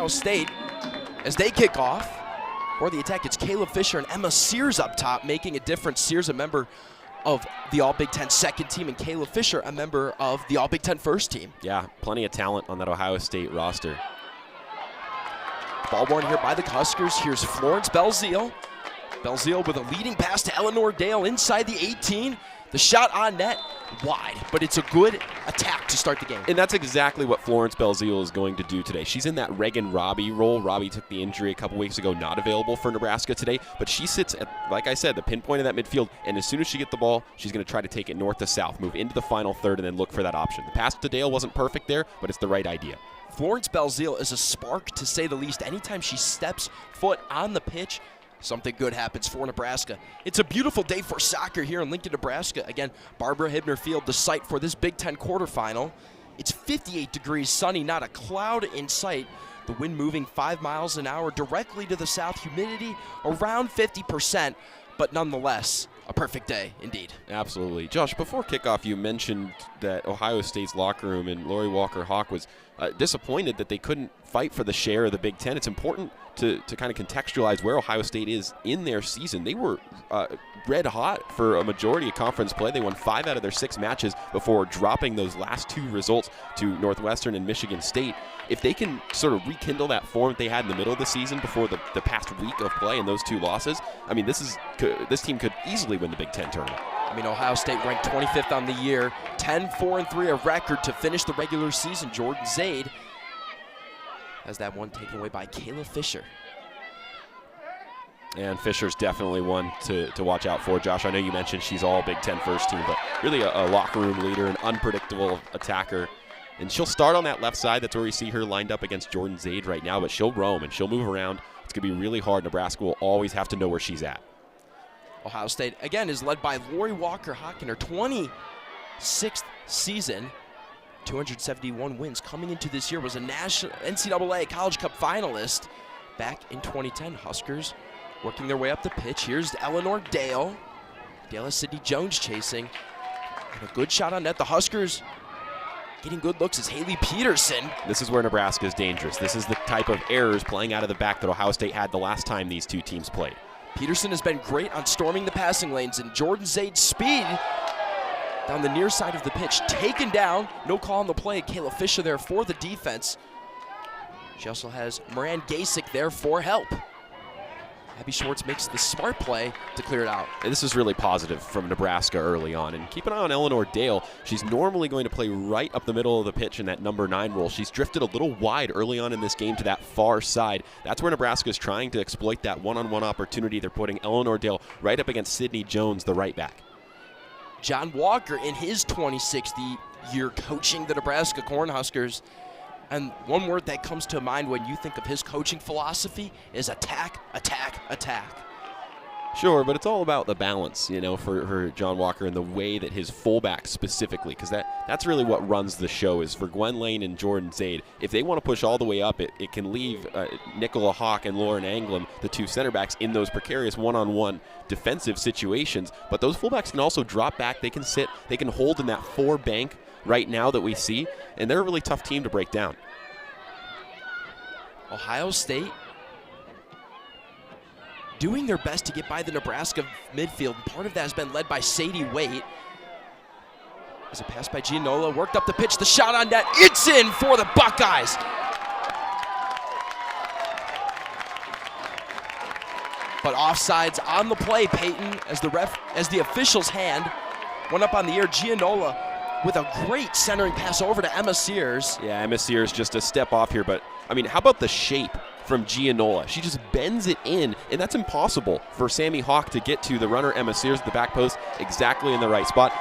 Ohio State as they kick off. For the attack, it's Kayla Fisher and Emma Sears up top, making a difference. Sears, a member of the All-Big Ten second team, and Kayla Fisher, a member of the All-Big Ten first team. Yeah, plenty of talent on that Ohio State roster. Ball won here by the Huskers. Here's Florence Belzeal. Belzeal with a leading pass to Eleanor Dale inside the 18. The shot on net, wide, but it's a good attack to start the game. And that's exactly what Florence Belzeal is going to do today. She's in that Reagan Robbie role. Robbie took the injury a couple weeks ago, not available for Nebraska today, but she sits at, like I said, the pinpoint of that midfield, and as soon as she gets the ball, she's going to try to take it north to south, move into the final third, and then look for that option. The pass to Dale wasn't perfect there, but it's the right idea. Florence Belzeal is a spark, to say the least. Anytime she steps foot on the pitch, something good happens for Nebraska. It's a beautiful day for soccer here in Lincoln, Nebraska. Again, Barbara Hibner Field, the site for this Big Ten quarterfinal. It's 58 degrees sunny, not a cloud in sight. The wind moving 5 miles an hour directly to the south. Humidity around 50%, but nonetheless, a perfect day indeed. Absolutely. Josh, before kickoff, you mentioned that Ohio State's locker room and Lori Walker-Hawk was disappointed that they couldn't fight for the share of the Big Ten. It's important to kind of contextualize where Ohio State is in their season. They were red hot for a majority of conference play. They won 5 out of their 6 matches before dropping those last 2 results to Northwestern and Michigan State. If they can sort of rekindle that form that they had in the middle of the season before the past week of play and those 2 losses, I mean, this team could easily win the Big Ten tournament. I mean, Ohio State ranked 25th on the year, 10-4-3, a record to finish the regular season. Jordan Zaid has that one taken away by Kayla Fisher. And Fisher's definitely one to watch out for. Josh, I know you mentioned she's all Big Ten first team, but really a locker room leader, an unpredictable attacker. And she'll start on that left side. That's where we see her lined up against Jordan Zaid right now, but she'll roam and she'll move around. It's going to be really hard. Nebraska will always have to know where she's at. Ohio State, again, is led by Lori Walker-Hawk in her 26th season. 271 wins coming into this year, was a national NCAA College Cup finalist back in 2010. Huskers working their way up the pitch. Here's Eleanor Dale. Dale has Sydney Jones chasing. And a good shot on net. The Huskers getting good looks is Haley Peterson. This is where Nebraska is dangerous. This is the type of errors playing out of the back that Ohio State had the last time these 2 teams played. Peterson has been great on storming the passing lanes, and Jordan Zaid's speed down the near side of the pitch. Taken down, no call on the play. Kayla Fisher there for the defense. She also has Moran Gasick there for help. Abby Schwartz makes the smart play to clear it out. And this is really positive from Nebraska early on. And keep an eye on Eleanor Dale. She's normally going to play right up the middle of the pitch in that number 9 role. She's drifted a little wide early on in this game to that far side. That's where Nebraska is trying to exploit that one-on-one opportunity. They're putting Eleanor Dale right up against Sydney Jones, the right back. John Walker in his 26th year coaching the Nebraska Cornhuskers. And one word that comes to mind when you think of his coaching philosophy is attack, attack, attack. Sure, but it's all about the balance, you know, for John Walker and the way that his fullback specifically, because that's really what runs the show is for Gwen Lane and Jordan Zaid. If they want to push all the way up, it can leave Nicola Hawk and Lauren Anglem, the 2 center backs, in those precarious one-on-one defensive situations. But those fullbacks can also drop back. They can sit. They can hold in that 4 bank right now that we see, and they're a really tough team to break down. Ohio State doing their best to get by the Nebraska midfield. Part of that has been led by Sadie Waite. As a pass by Gianola, worked up the pitch, the shot on net, it's in for the Buckeyes. But offsides on the play, Peyton, as the official's hand went up on the air. Gianola with a great centering pass over to Emma Sears. Yeah, Emma Sears just a step off here, but I mean, how about the shape from Gianola? She just bends it in, and that's impossible for Sammy Hawk to get to. The runner, Emma Sears, at the back post, exactly in the right spot.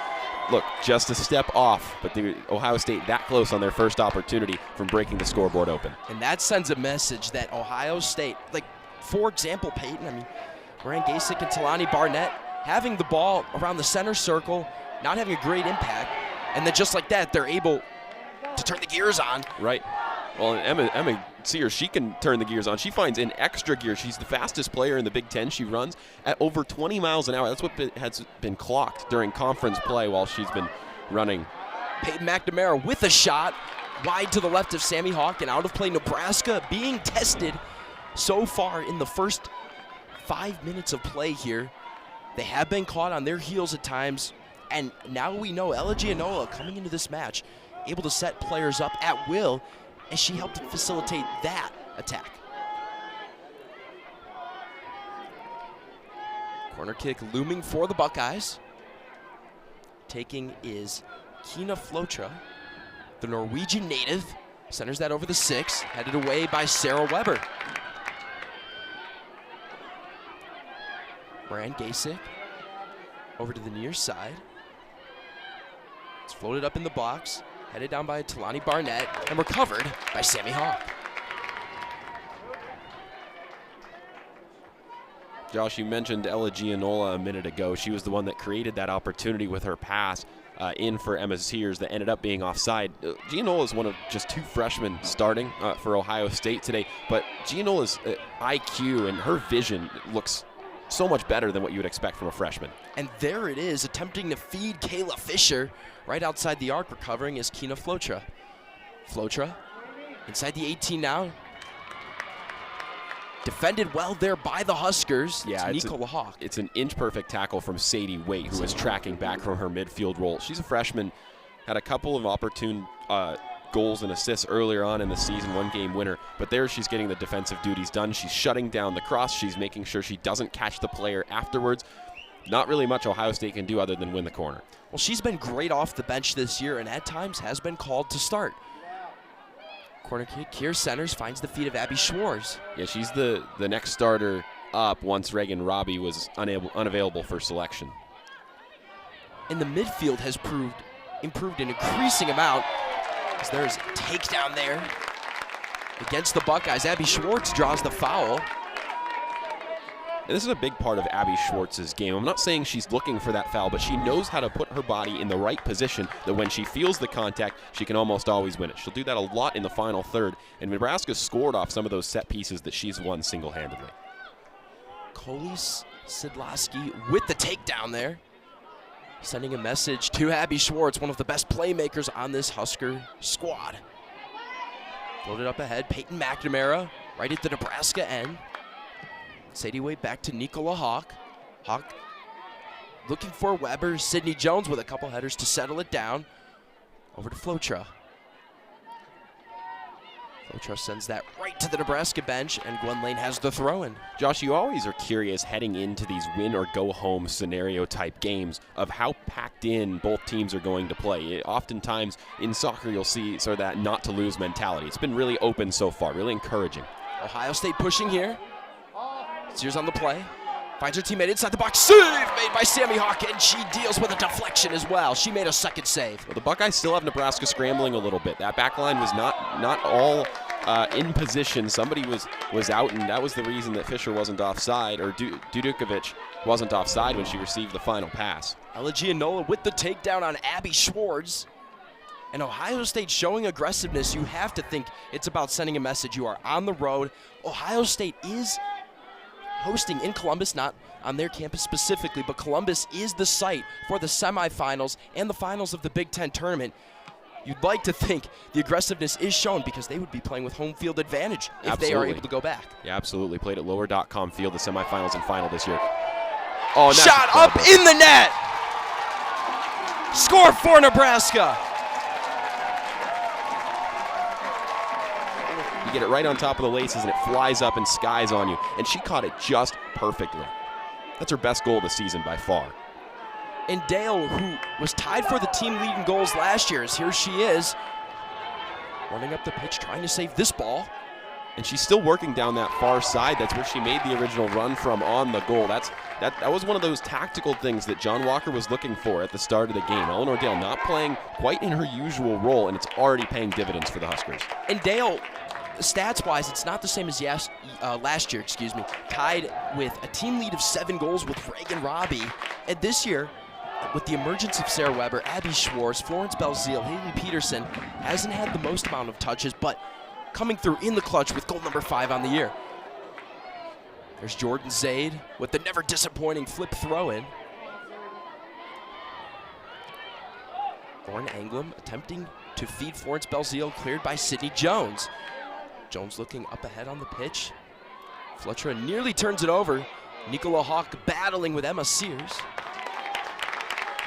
Look, just a step off, but the Ohio State that close on their first opportunity from breaking the scoreboard open. And that sends a message that Ohio State, like, for example, Peyton, I mean, Moran Gasick and Talani Barnett having the ball around the center circle, not having a great impact, and then just like that, they're able to turn the gears on. Right. Well, Emma Sears, she can turn the gears on. She finds an extra gear. She's the fastest player in the Big Ten. She runs at over 20 miles an hour. That's what has been clocked during conference play while she's been running. Peyton McNamara with a shot. wide to the left of Sammy Hawk, and out of play. Nebraska being tested so far in the first 5 minutes of play here. They have been caught on their heels at times, and now we know Ella Gianola coming into this match, able to set players up at will, and she helped facilitate that attack. Corner kick looming for the Buckeyes. Taking is Kina Flotra, the Norwegian native. Centers that over the 6, headed away by Sarah Weber. Moran Gasik over to the near side. It's floated up in the box, headed down by Talani Barnett, and recovered by Sammy Hawk. Josh, you mentioned Ella Gianola a minute ago. She was the one that created that opportunity with her pass in for Emma Sears that ended up being offside. Gianola is one of just 2 freshmen starting for Ohio State today, but Gianola's IQ and her vision looks so much better than what you would expect from a freshman. And there it is, attempting to feed Kayla Fisher right outside the arc. Recovering is Kina Flotra. Flotra inside the 18 now. Defended well there by the Huskers. Yeah, it's Nicola Hawk. It's an inch-perfect tackle from Sadie Waite, who was tracking back from her midfield role. She's a freshman, had a couple of opportune goals and assists earlier on in the season, 1-game winner. But there she's getting the defensive duties done. She's shutting down the cross. She's making sure she doesn't catch the player afterwards. Not really much Ohio State can do other than win the corner. Well, she's been great off the bench this year and at times has been called to start. Corner kick, here centers, finds the feet of Abby Schwartz. Yeah, she's the next starter up once Reagan Robbie was unavailable for selection. And the midfield has improved an increasing amount, as there's a takedown there against the Buckeyes. Abby Schwartz draws the foul. And this is a big part of Abby Schwartz's game. I'm not saying she's looking for that foul, but she knows how to put her body in the right position that when she feels the contact, she can almost always win it. She'll do that a lot in the final third, and Nebraska scored off some of those set pieces that she's won single-handedly. Kolis Sidlowski with the takedown there, sending a message to Abby Schwartz, one of the best playmakers on this Husker squad. Floated up ahead, Peyton McNamara right at the Nebraska end. Sadie Waite back to Nicola Hawk. Hawk looking for Weber. Sydney Jones with a couple headers to settle it down. Over to Flotra. Flotra sends that right to the Nebraska bench, and Gwen Lane has the throw-in. Josh, you always are curious heading into these win-or-go-home scenario-type games of how packed in both teams are going to play. Oftentimes in soccer, you'll see sort of that not-to-lose mentality. It's been really open so far, really encouraging. Ohio State pushing here. Sears on the play, finds her teammate inside the box. Save made by Sammy Hawk, and she deals with a deflection as well. She made a second save. Well, the Buckeyes still have Nebraska scrambling a little bit. That back line was not all in position. Somebody was out, and that was the reason that Fisher wasn't offside, or Dudukovic wasn't offside when she received the final pass. Ella Gianola with the takedown on Abby Schwartz. And Ohio State showing aggressiveness. You have to think it's about sending a message. You are on the road. Ohio State is hosting in Columbus, not on their campus specifically, but Columbus is the site for the semifinals and the finals of the Big Ten tournament. You'd like to think the aggressiveness is shown because they would be playing with home field advantage if they are able to go back. Yeah, absolutely. Played at lower.com field, the semifinals and final this year. Oh, shot up in the net! Score for Nebraska! You get it right on top of the laces, and it flies up and skies on you. And she caught it just perfectly. That's her best goal of the season by far. And Dale, who was tied for the team lead in goals last year, here she is, running up the pitch, trying to save this ball. And she's still working down that far side. That's where she made the original run from on the goal. That was one of those tactical things that John Walker was looking for at the start of the game. Eleanor Dale not playing quite in her usual role, and it's already paying dividends for the Huskers. And Dale, stats-wise, it's not the same as last year, tied with a team lead of 7 goals with Reagan Robbie. And this year, with the emergence of Sarah Weber, Abby Schwartz, Florence Belzile, Haley Peterson, hasn't had the most amount of touches, but coming through in the clutch with goal number 5 on the year. There's Jordan Zaid with the never-disappointing flip throw-in. Lauren Anglem attempting to feed Florence Belzile, cleared by Sydney Jones. Jones looking up ahead on the pitch. Fletcher nearly turns it over. Nicola Hawk battling with Emma Sears.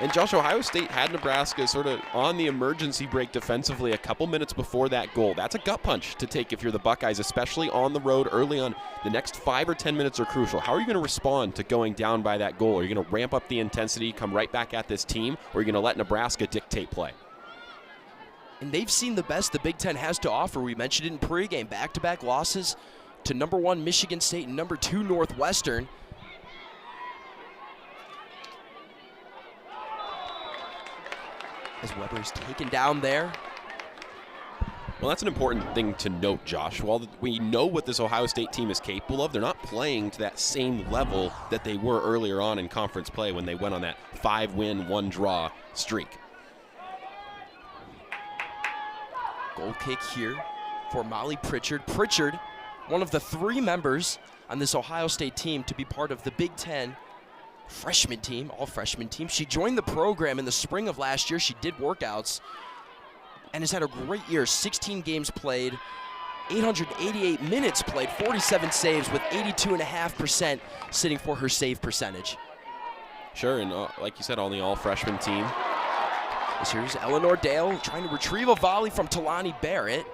And Josh, Ohio State had Nebraska sort of on the emergency break defensively a couple minutes before that goal. That's a gut punch to take if you're the Buckeyes, especially on the road early on. The next 5 or 10 minutes are crucial. How are you going to respond to going down by that goal? Are you going to ramp up the intensity, come right back at this team, or are you going to let Nebraska dictate play? And they've seen the best the Big Ten has to offer. We mentioned it in pregame. Back-to-back losses to number 1 Michigan State and number 2 Northwestern. As Weber's taken down there. Well, that's an important thing to note, Josh. While we know what this Ohio State team is capable of, they're not playing to that same level that they were earlier on in conference play when they went on that 5-win, 1-draw streak. Goal kick here for Molly Pritchard. Pritchard, one of the 3 members on this Ohio State team to be part of the Big Ten freshman team, all freshman team. She joined the program in the spring of last year. She did workouts and has had a great year. 16 games played, 888 minutes played, 47 saves with 82.5% sitting for her save percentage. Sure, and like you said, on the all-freshman team. This here's Eleanor Dale trying to retrieve a volley from Talani Barrett,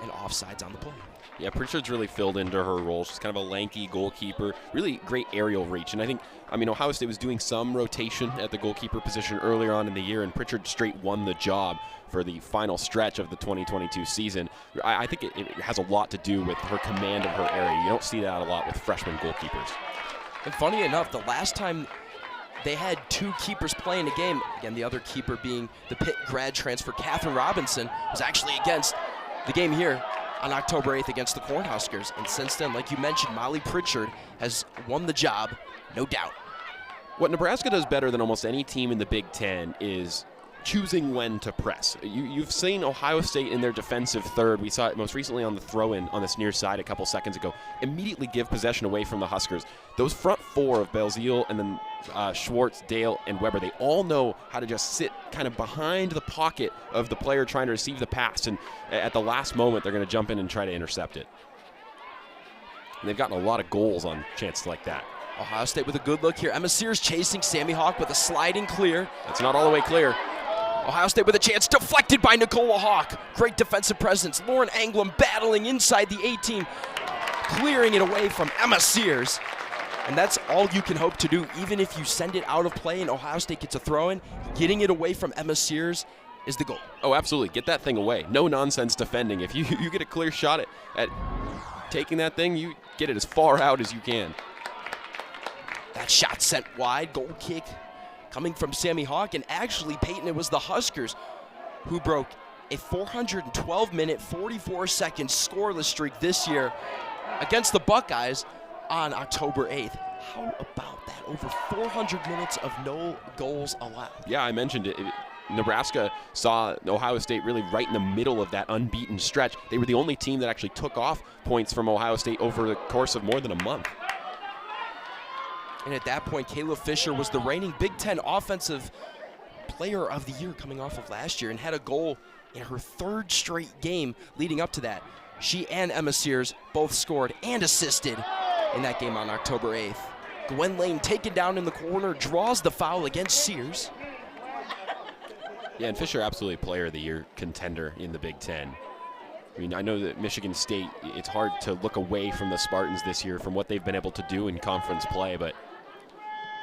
and offsides on the play. Yeah, Pritchard's really filled into her role. She's kind of a lanky goalkeeper, really great aerial reach. And I think, Ohio State was doing some rotation at the goalkeeper position earlier on in the year, and Pritchard straight won the job for the final stretch of the 2022 season. I think it has a lot to do with her command of her area. You don't see that a lot with freshman goalkeepers. And funny enough, the last time they had 2 keepers playing a game, again, the other keeper being the Pitt grad transfer Catherine Robinson, was actually against the game here on October 8th against the Cornhuskers. And since then, like you mentioned, Molly Pritchard has won the job, no doubt. What Nebraska does better than almost any team in the Big Ten is choosing when to press. You've seen Ohio State in their defensive third. We saw it most recently on the throw-in on this near side a couple seconds ago. Immediately give possession away from the Huskers. Those front 4 of Belzile and then Schwartz, Dale, and Weber, they all know how to just sit kind of behind the pocket of the player trying to receive the pass, and at the last moment they're going to jump in and try to intercept it. And they've gotten a lot of goals on chances like that. Ohio State with a good look here. Emma Sears chasing Sammy Hawk with a sliding clear. That's not all the way clear. Ohio State with a chance, deflected by Nicola Hawk. Great defensive presence. Lauren Anglem battling inside the 18, clearing it away from Emma Sears. And that's all you can hope to do, even if you send it out of play and Ohio State gets a throw-in. Getting it away from Emma Sears is the goal. Oh, absolutely. Get that thing away. No nonsense defending. If you get a clear shot at taking that thing, you get it as far out as you can. That shot sent wide, goal kick coming from Sammy Hawk, and actually, Peyton, it was the Huskers who broke a 412-minute, 44-second scoreless streak this year against the Buckeyes on October 8th. How about that? Over 400 minutes of no goals allowed. Yeah, I mentioned it. Nebraska saw Ohio State really right in the middle of that unbeaten stretch. They were the only team that actually took off points from Ohio State over the course of more than a month. And at that point, Kayla Fisher was the reigning Big Ten Offensive Player of the Year coming off of last year and had a goal in her 3rd straight game leading up to that. She and Emma Sears both scored and assisted in that game on October 8th. Gwen Lane taken down in the corner, draws the foul against Sears. Yeah, and Fisher absolutely Player of the Year contender in the Big Ten. I mean, I know that Michigan State, it's hard to look away from the Spartans this year from what they've been able to do in conference play, but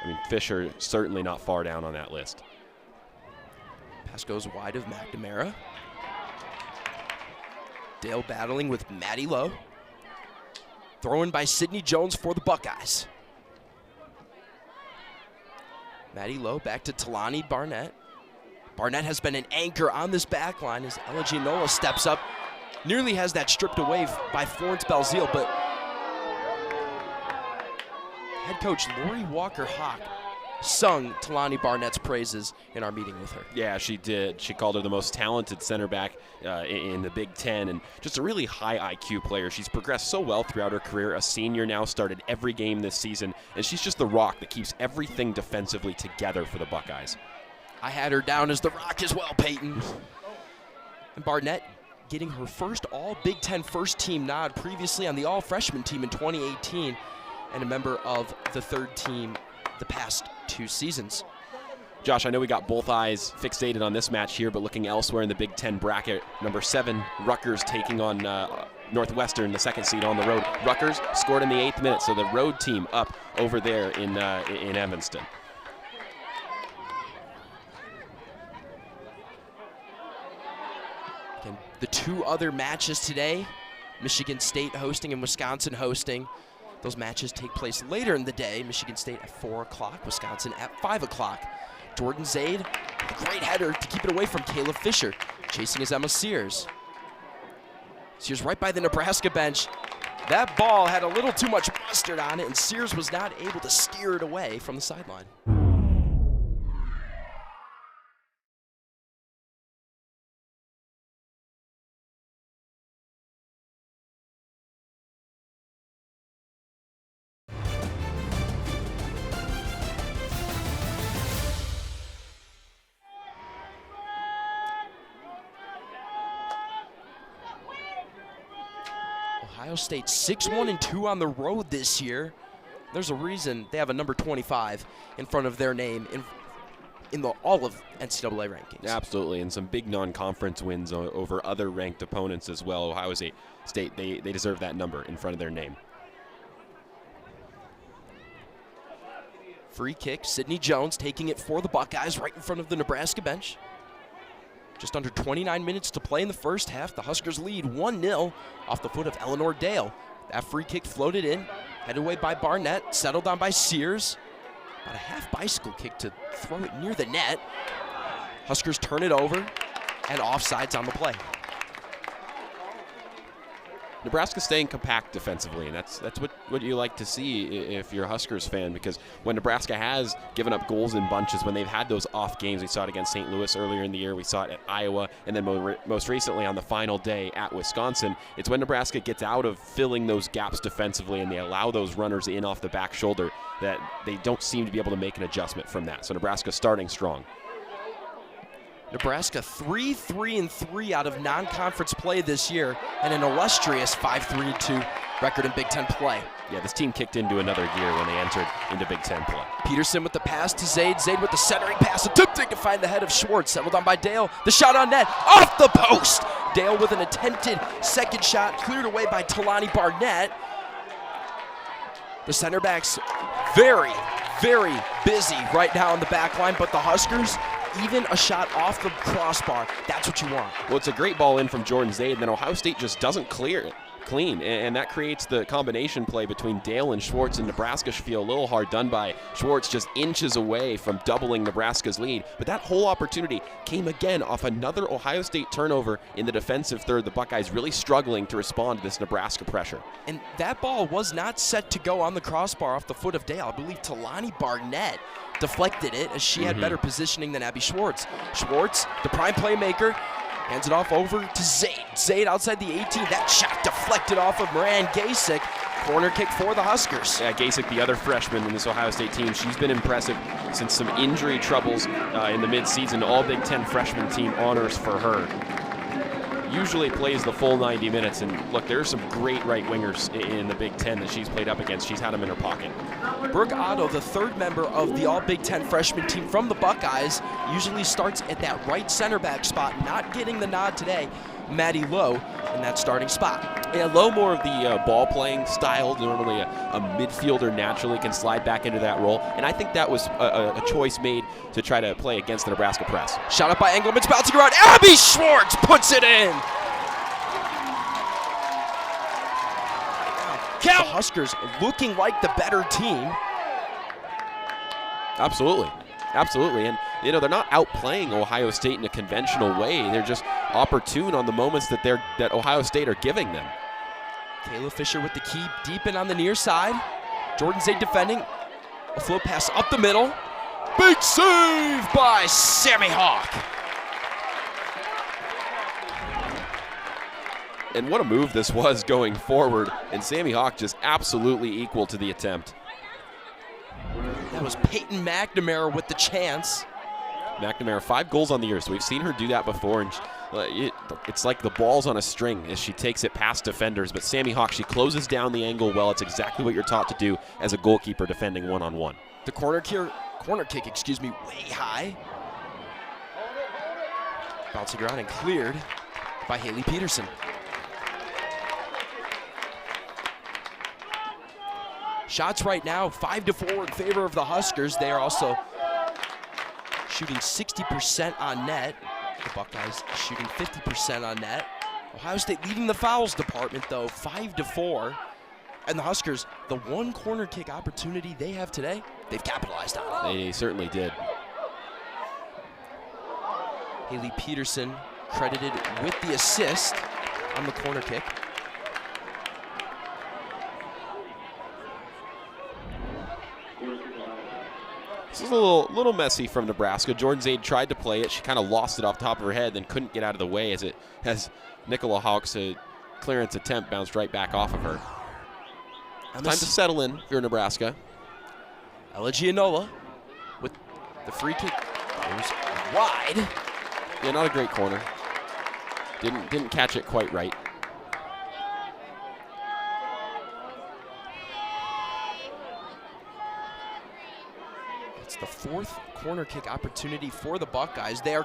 I mean, Fisher certainly not far down on that list. Pass goes wide of McNamara. Dale battling with Maddie Lowe. Thrown by Sydney Jones for the Buckeyes. Maddie Lowe back to Talani Barnett. Barnett has been an anchor on this back line as Ella Gianola steps up. Nearly has that stripped away by Florence Belzile, but head coach Lori Walker-Hawk sung Talani Barnett's praises in our meeting with her. Yeah, she did. She called her the most talented center back in the Big Ten, and just a really high IQ player. She's progressed so well throughout her career. A senior now, started every game this season, and she's just the rock that keeps everything defensively together for the Buckeyes. I had her down as the rock as well, Peyton. And Barnett getting her first All-Big Ten first-team nod, previously on the All-Freshman team in 2018, and a member of the third team the past 2 seasons. Josh, I know we got both eyes fixated on this match here, but looking elsewhere in the Big Ten bracket, number 7, Rutgers taking on Northwestern, the 2nd seed on the road. Rutgers scored in the 8th minute, so the road team up over there in Evanston. Again, the 2 other matches today, Michigan State hosting and Wisconsin hosting. Those matches take place later in the day. Michigan State at 4 o'clock, Wisconsin at 5 o'clock. Jordan Zaid, a great header to keep it away from Caleb Fisher, chasing his Emma Sears. Sears right by the Nebraska bench. That ball had a little too much mustard on it, and Sears was not able to steer it away from the sideline. Ohio State 6-1-2 on the road this year. There's a reason they have a number 25 in front of their name in all of NCAA rankings. Absolutely, and some big non-conference wins over other ranked opponents as well. Ohio State, they deserve that number in front of their name. Free kick, Sydney Jones taking it for the Buckeyes right in front of the Nebraska bench. Just under 29 minutes to play in the first half. The Huskers lead 1-0 off the foot of Eleanor Dale. That free kick floated in, headed away by Barnett, settled on by Sears. About a half bicycle kick to throw it near the net. Huskers turn it over, and offsides on the play. Nebraska staying compact defensively, and that's what you like to see if you're a Huskers fan, because when Nebraska has given up goals in bunches, when they've had those off games, we saw it against St. Louis earlier in the year, we saw it at Iowa, and then most recently on the final day at Wisconsin, it's when Nebraska gets out of filling those gaps defensively and they allow those runners in off the back shoulder that they don't seem to be able to make an adjustment from that. So Nebraska starting strong. Nebraska 3-3-3 out of non-conference play this year, and an illustrious 5-3-2 record in Big Ten play. Yeah, this team kicked into another gear when they entered into Big Ten play. Peterson with the pass to Zaid. Zaid with the centering pass, attempting to find the head of Schwartz. Settled on by Dale. The shot on net, off the post. Dale with an attempted second shot, cleared away by Talani Barnett. The center backs very, very busy right now on the back line, but the Huskers, even a shot off the crossbar, that's what you want. Well, it's a great ball in from Jordan Zaid, and then Ohio State just doesn't clear it clean, and that creates the combination play between Dale and Schwartz, and Nebraska should feel a little hard done by. Schwartz just inches away from doubling Nebraska's lead, but that whole opportunity came again off another Ohio State turnover in the defensive third. The Buckeyes really struggling to respond to this Nebraska pressure. And that ball was not set to go on the crossbar off the foot of Dale. I believe Talani Barnett deflected it, as she had better positioning than Abby Schwartz. Schwartz, the prime playmaker, hands it off over to Zaid. Zaid outside the 18. That shot deflected off of Moran Gasick. Corner kick for the Huskers. Yeah, Gasick, the other freshman in this Ohio State team, she's been impressive since some injury troubles in the midseason. All Big Ten freshman team honors for her. Usually plays the full 90 minutes, and look, there's some great right wingers in the Big Ten that she's played up against. She's had them in her pocket. Brooke Otto, the third member of the All-Big Ten freshman team from the Buckeyes, usually starts at that right center back spot, not getting the nod today. Maddie Lowe in that starting spot. Yeah, Lowe more of the ball-playing style. Normally a midfielder naturally can slide back into that role, and I think that was a choice made to try to play against the Nebraska press. Shot up by Engelman's bouncing around. Abby Schwartz puts it in. The Huskers looking like the better team. Absolutely. Absolutely, and they're not outplaying Ohio State in a conventional way. They're just opportune on the moments that Ohio State are giving them. Kayla Fisher with the key deep in on the near side. Jordan Zaid defending. A float pass up the middle. Big save by Sammy Hawk. And what a move this was going forward, and Sammy Hawk just absolutely equal to the attempt. That was Peyton McNamara with the chance. McNamara, 5 goals on the year, so we've seen her do that before, and It's like the ball's on a string as she takes it past defenders. But Sammy Hawk, she closes down the angle well. It's exactly what you're taught to do as a goalkeeper defending one-on-one. The corner kick, way high. Bouncing around and cleared by Haley Peterson. Shots right now, 5-4 in favor of the Huskers. They are also shooting 60% on net. The Buckeyes shooting 50% on net. Ohio State leading the fouls department, though, 5-4. And the Huskers, the one corner kick opportunity they have today, they've capitalized on it. They certainly did. Haley Peterson credited with the assist on the corner kick. This is a little messy from Nebraska. Jordan Zaid tried to play it. She kind of lost it off the top of her head, then couldn't get out of the way as Nicola Hawk's clearance attempt bounced right back off of her. It's time to settle in if you're Nebraska. Ella Gianola with the free kick goes wide. Yeah, not a great corner. Didn't catch it quite right. It's the fourth corner kick opportunity for the Buckeyes. They're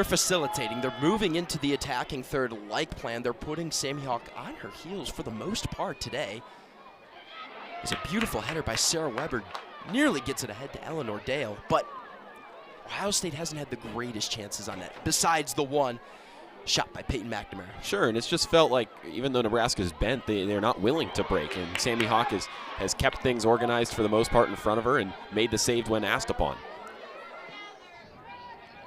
facilitating. They're moving into the attacking third like plan. They're putting Sammy Hawk on her heels for the most part today. It's a beautiful header by Sarah Weber. Nearly gets it ahead to Eleanor Dale, but Ohio State hasn't had the greatest chances on that, besides the one shot by Peyton McNamara. Sure, and it's just felt like even though Nebraska's bent, they're not willing to break. And Sammy Hawk has kept things organized for the most part in front of her and made the save when asked upon.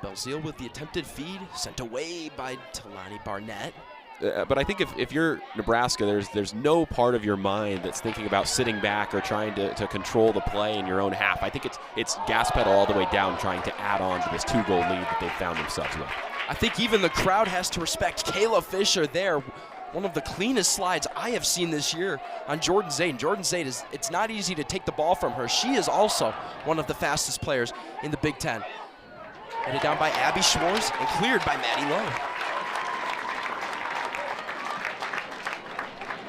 Belzile with the attempted feed, sent away by Talani Barnett. But I think if you're Nebraska, there's no part of your mind that's thinking about sitting back or trying to control the play in your own half. I think it's gas pedal all the way down, trying to add on to this 2-goal lead that they've found themselves with. I think even the crowd has to respect Kayla Fisher there. One of the cleanest slides I have seen this year on Jordan Zaid. Jordan Zaid, it's not easy to take the ball from her. She is also one of the fastest players in the Big Ten. Headed down by Abby Schwartz and cleared by Maddie Lowe.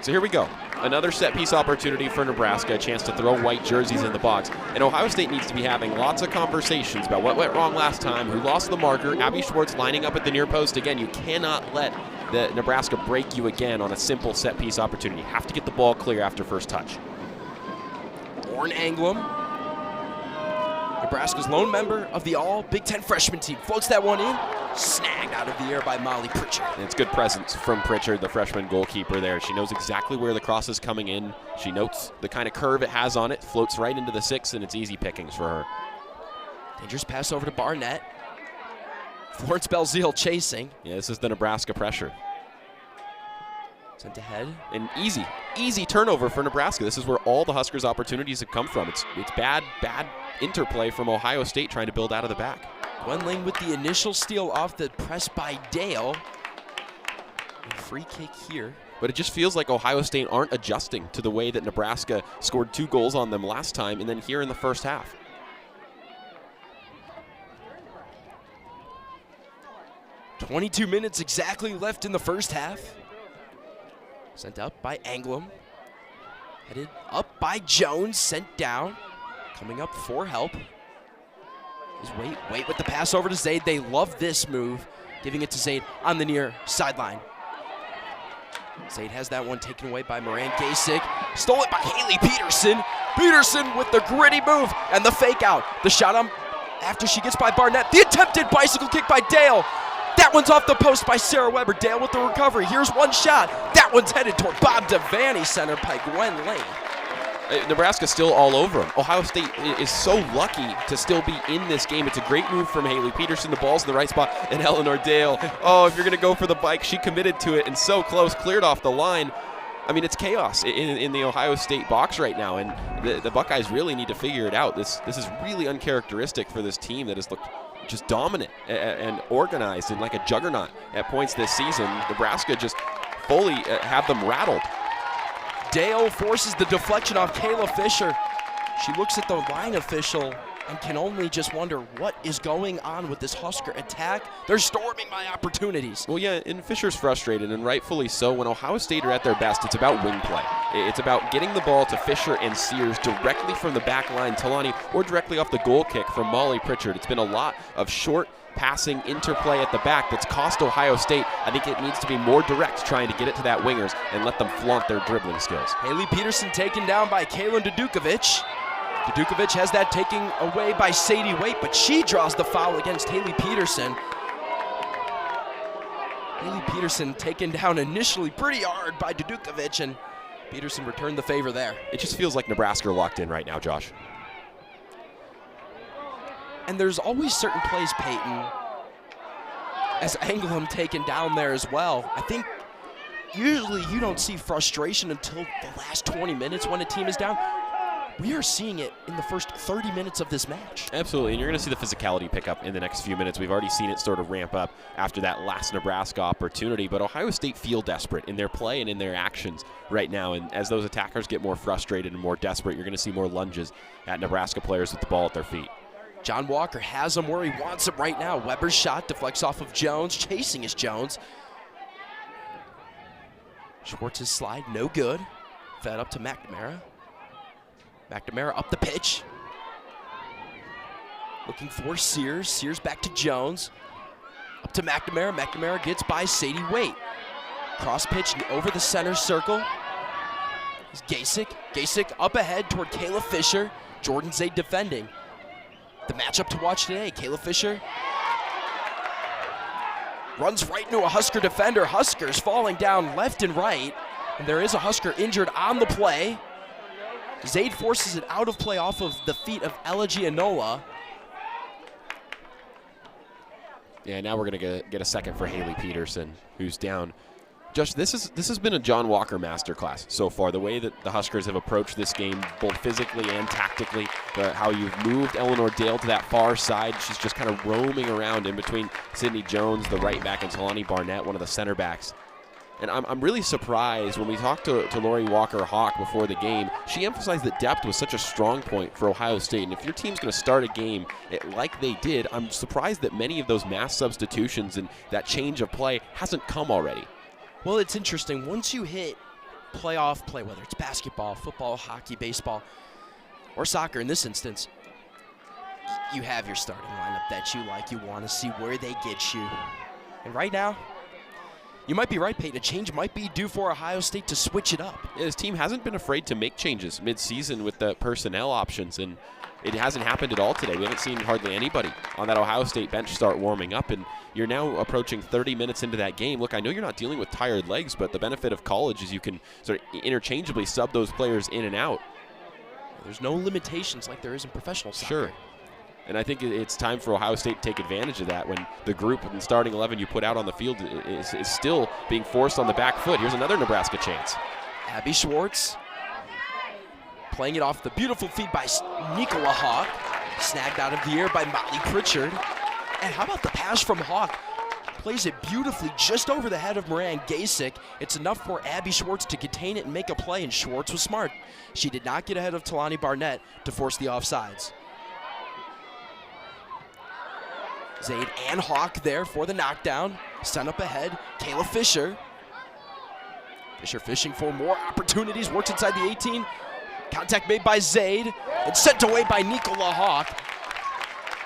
So here we go. Another set-piece opportunity for Nebraska, a chance to throw white jerseys in the box. And Ohio State needs to be having lots of conversations about what went wrong last time, who lost the marker. Abby Schwartz lining up at the near post. Again, you cannot let the Nebraska break you again on a simple set-piece opportunity. You have to get the ball clear after first touch. Lauren Anglem, Nebraska's lone member of the all-Big Ten freshman team, floats that one in, snagged out of the air by Molly Pritchard. And it's good presence from Pritchard, the freshman goalkeeper there. She knows exactly where the cross is coming in. She notes the kind of curve it has on it, floats right into the 6, and it's easy pickings for her. Dangerous pass over to Barnett. Florence Belzile chasing. Yeah, this is the Nebraska pressure. Sent ahead. An easy turnover for Nebraska. This is where all the Huskers' opportunities have come from. It's bad interplay from Ohio State trying to build out of the back. Gwen Ling with the initial steal off the press by Dale. And free kick here. But it just feels like Ohio State aren't adjusting to the way that Nebraska scored 2 goals on them last time and then here in the first half. "22 minutes exactly left in the first half. Sent up by Anglem. Headed up by Jones, sent down. Coming up for help is Wait with the pass over to Zaid. They love this move, giving it to Zaid on the near sideline. Zaid has that one taken away by Moran Gasick. Stole it by Haley Peterson. Peterson with the gritty move and the fake out. The shot on after she gets by Barnett. The attempted bicycle kick by Dale. That one's off the post by Sarah Weber. Dale with the recovery. Here's one shot. That one's headed toward Bob Devaney, centered by Gwen Lane. Nebraska's still all over them. Ohio State is so lucky to still be in this game. It's a great move from Haley Peterson. The ball's in the right spot. And Eleanor Dale, if you're going to go for the bike, she committed to it and so close, cleared off the line. I mean, it's chaos in the Ohio State box right now, and the Buckeyes really need to figure it out. This is really uncharacteristic for this team that has looked just dominant and organized and like a juggernaut at points this season. Nebraska just fully have them rattled. Dale forces the deflection off Kayla Fisher. She looks at the line official and can only just wonder what is going on with this Husker attack. They're storming my opportunities. Well, yeah, and Fisher's frustrated, and rightfully so. When Ohio State are at their best, it's about wing play. It's about getting the ball to Fisher and Sears directly from the back line, Talani, or directly off the goal kick from Molly Pritchard. It's been a lot of short passing interplay at the back that's cost Ohio State. I think it needs to be more direct, trying to get it to that wingers and let them flaunt their dribbling skills. Haley Peterson taken down by Kaylin Dudukovic. Dudukovic has that taken away by Sadie Waite, but she draws the foul against Haley Peterson. Haley Peterson taken down initially pretty hard by Dudukovic, and Peterson returned the favor there. It just feels like Nebraska are locked in right now, Josh. And there's always certain plays, Peyton, as Anglem taken down there as well. I think usually you don't see frustration until the last 20 minutes when a team is down. We are seeing it in the first 30 minutes of this match. Absolutely, and you're going to see the physicality pick up in the next few minutes. We've already seen it sort of ramp up after that last Nebraska opportunity, but Ohio State feel desperate in their play and in their actions right now, and as those attackers get more frustrated and more desperate, you're going to see more lunges at Nebraska players with the ball at their feet. John Walker has him where he wants him right now. Weber's shot deflects off of Jones. Chasing is Jones. Schwartz's slide, no good. Fed up to McNamara. McNamara up the pitch. Looking for Sears. Sears back to Jones. Up to McNamara. McNamara gets by Sadie Waite. Cross pitch over the center circle. It's Gasick. Gasick up ahead toward Kayla Fisher. Jordan Zaid defending. The matchup to watch today, Kayla Fisher runs right into a Husker defender. Huskers falling down left and right, and there is a Husker injured on the play. Zaid forces it out of play off of the feet of Ella Gianola. Yeah, now we're going to get a second for Haley Peterson, who's down. Josh, this has been a John Walker masterclass so far. The way that the Huskers have approached this game, both physically and tactically, how you've moved Eleanor Dale to that far side. She's just kind of roaming around in between Sydney Jones, the right back, and Talani Barnett, one of the center backs. And I'm really surprised when we talked to Lori Walker-Hawk before the game. She emphasized that depth was such a strong point for Ohio State. And if your team's going to start a game like they did, I'm surprised that many of those mass substitutions and that change of play hasn't come already. Well, it's interesting. Once you hit playoff play, whether it's basketball, football, hockey, baseball, or soccer in this instance, you have your starting lineup that you like. You want to see where they get you. And right now, you might be right, Peyton. A change might be due for Ohio State to switch it up. Yeah, this team hasn't been afraid to make changes mid-season with the personnel options, and it hasn't happened at all today. We haven't seen hardly anybody on that Ohio State bench start warming up, and you're now approaching 30 minutes into that game. Look, I know you're not dealing with tired legs, but the benefit of college is you can sort of interchangeably sub those players in and out. There's no limitations like there is in professional soccer. Sure. And I think it's time for Ohio State to take advantage of that when the group and starting 11 you put out on the field is still being forced on the back foot. Here's another Nebraska chance. Abby Schwartz playing it off the beautiful feed by Nicola Hawk. Snagged out of the air by Molly Pritchard. And how about the pass from Hawk? Plays it beautifully just over the head of Moran Gasick. It's enough for Abby Schwartz to contain it and make a play, and Schwartz was smart. She did not get ahead of Talani Barnett to force the offsides. Zaid and Hawk there for the knockdown. Sent up ahead, Kayla Fisher. Fisher fishing for more opportunities, works inside the 18. Contact made by Zaid and sent away by Nicola Hawk.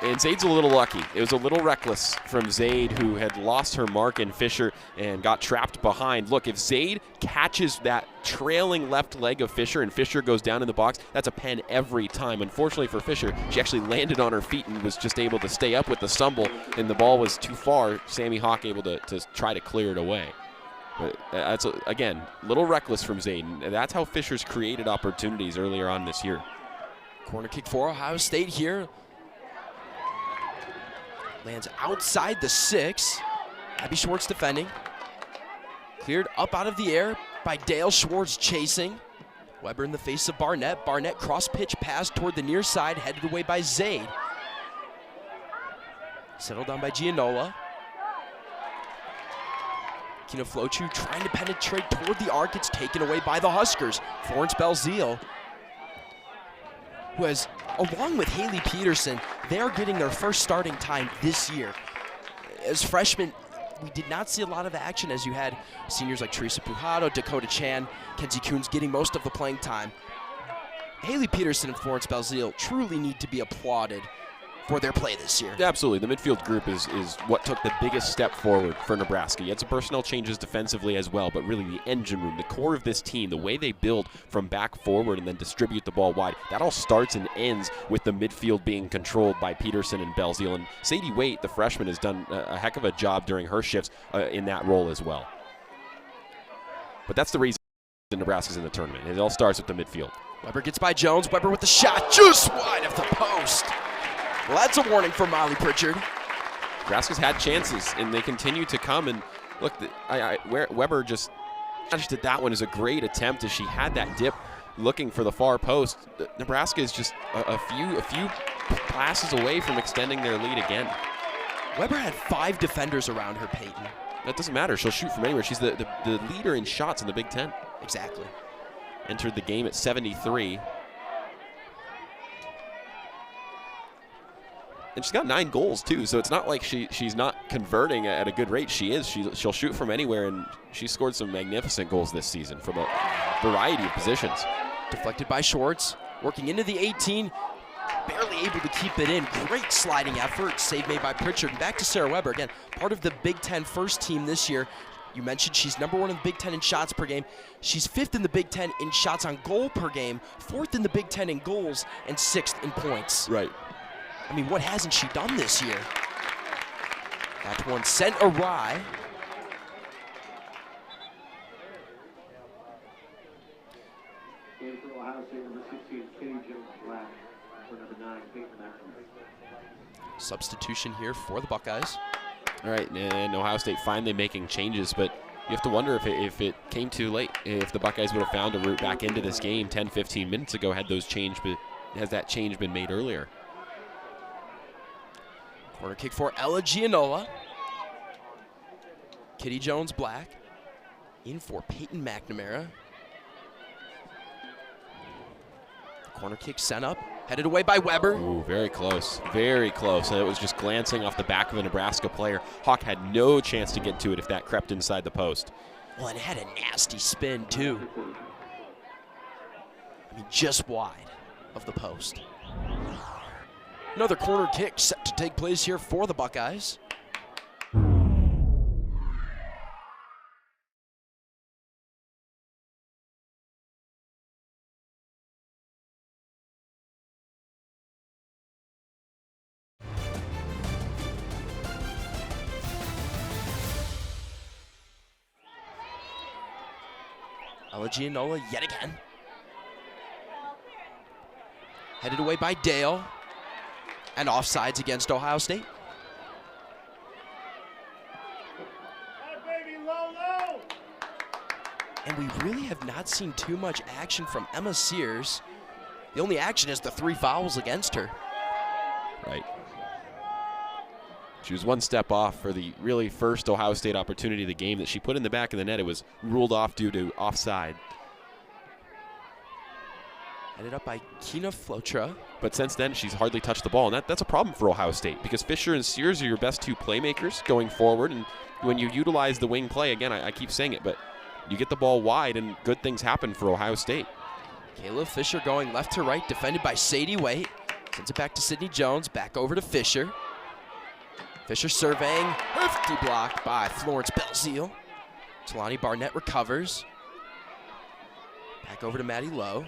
And Zaid's a little lucky. It was a little reckless from Zaid, who had lost her mark in Fisher and got trapped behind. Look, if Zaid catches that trailing left leg of Fisher and Fisher goes down in the box, that's a pen every time. Unfortunately for Fisher, she actually landed on her feet and was just able to stay up with the stumble, and the ball was too far. Sammy Hawk able to try to clear it away. But that's, again, a little reckless from Zaid. And that's how Fisher's created opportunities earlier on this year. Corner kick for Ohio State here. Lands outside the 6. Abby Schwartz defending. Cleared up out of the air by Dale Schwartz chasing. Weber in the face of Barnett. Barnett cross pitch pass toward the near side, headed away by Zaid. Settled down by Gianola. Kina Flochu trying to penetrate toward the arc. It's taken away by the Huskers. Florence Belzeal. who has, along with Haley Peterson, they are getting their first starting time this year. As freshmen, we did not see a lot of action as you had seniors like Teresa Pujado, Dakota Chan, Kenzie Coons getting most of the playing time. Haley Peterson and Florence Belzile truly need to be applauded for their play this year. Absolutely. The midfield group is what took the biggest step forward for Nebraska. You had some personnel changes defensively as well, but really the engine room, the core of this team, the way they build from back forward and then distribute the ball wide, that all starts and ends with the midfield being controlled by Peterson and Belzile. And Sadie Waite, the freshman, has done a heck of a job during her shifts in that role as well. But that's the reason Nebraska's in the tournament. It all starts with the midfield. Weber gets by Jones. Weber with the shot just wide of the post. Well, that's a warning for Molly Pritchard. Nebraska's had chances, and they continue to come. And look, Weber just did that one as a great attempt as she had that dip looking for the far post. Nebraska is just a few passes away from extending their lead again. Weber had 5 defenders around her, Peyton. That doesn't matter. She'll shoot from anywhere. She's the leader in shots in the Big Ten. Exactly. Entered the game at 73. And she's got 9 goals, too, so it's not like she's not converting at a good rate. She is. She'll shoot from anywhere, and she scored some magnificent goals this season from a variety of positions. Deflected by Schwartz, working into the 18, barely able to keep it in. Great sliding effort, save made by Pritchard. And back to Sarah Weber, again, part of the Big Ten first team this year. You mentioned she's #1 in the Big Ten in shots per game. She's 5th in the Big Ten in shots on goal per game, 4th in the Big Ten in goals, and 6th in points. Right. I mean, what hasn't she done this year? That one sent awry. Substitution here for the Buckeyes. All right, and Ohio State finally making changes, but you have to wonder if it came too late. If the Buckeyes would have found a route back into this game 10, 15 minutes ago, has that change been made earlier? Corner kick for Ella Gianola. Kitty Jones-Black in for Peyton McNamara. Corner kick sent up, headed away by Weber. Ooh, very close, very close. And it was just glancing off the back of a Nebraska player. Hawk had no chance to get to it if that crept inside the post. Well, and it had a nasty spin, too. I mean, just wide of the post. Another corner kick set to take place here for the Buckeyes. Ella Gianola yet again. Headed away by Dale. And offsides against Ohio State. And we really have not seen too much action from Emma Sears. The only action is the 3 fouls against her. Right. She was one step off for the really first Ohio State opportunity of the game that she put in the back of the net. It was ruled off due to offside. Headed up by Kina Flotra. But since then, she's hardly touched the ball, and that's a problem for Ohio State because Fisher and Sears are your best 2 playmakers going forward, and when you utilize the wing play, again, I keep saying it, but you get the ball wide and good things happen for Ohio State. Kayla Fisher going left to right, defended by Sadie Waite. Sends it back to Sydney Jones, back over to Fisher. Fisher surveying, hefty block by Florence Belzile. Talani Barnett recovers. Back over to Maddie Lowe.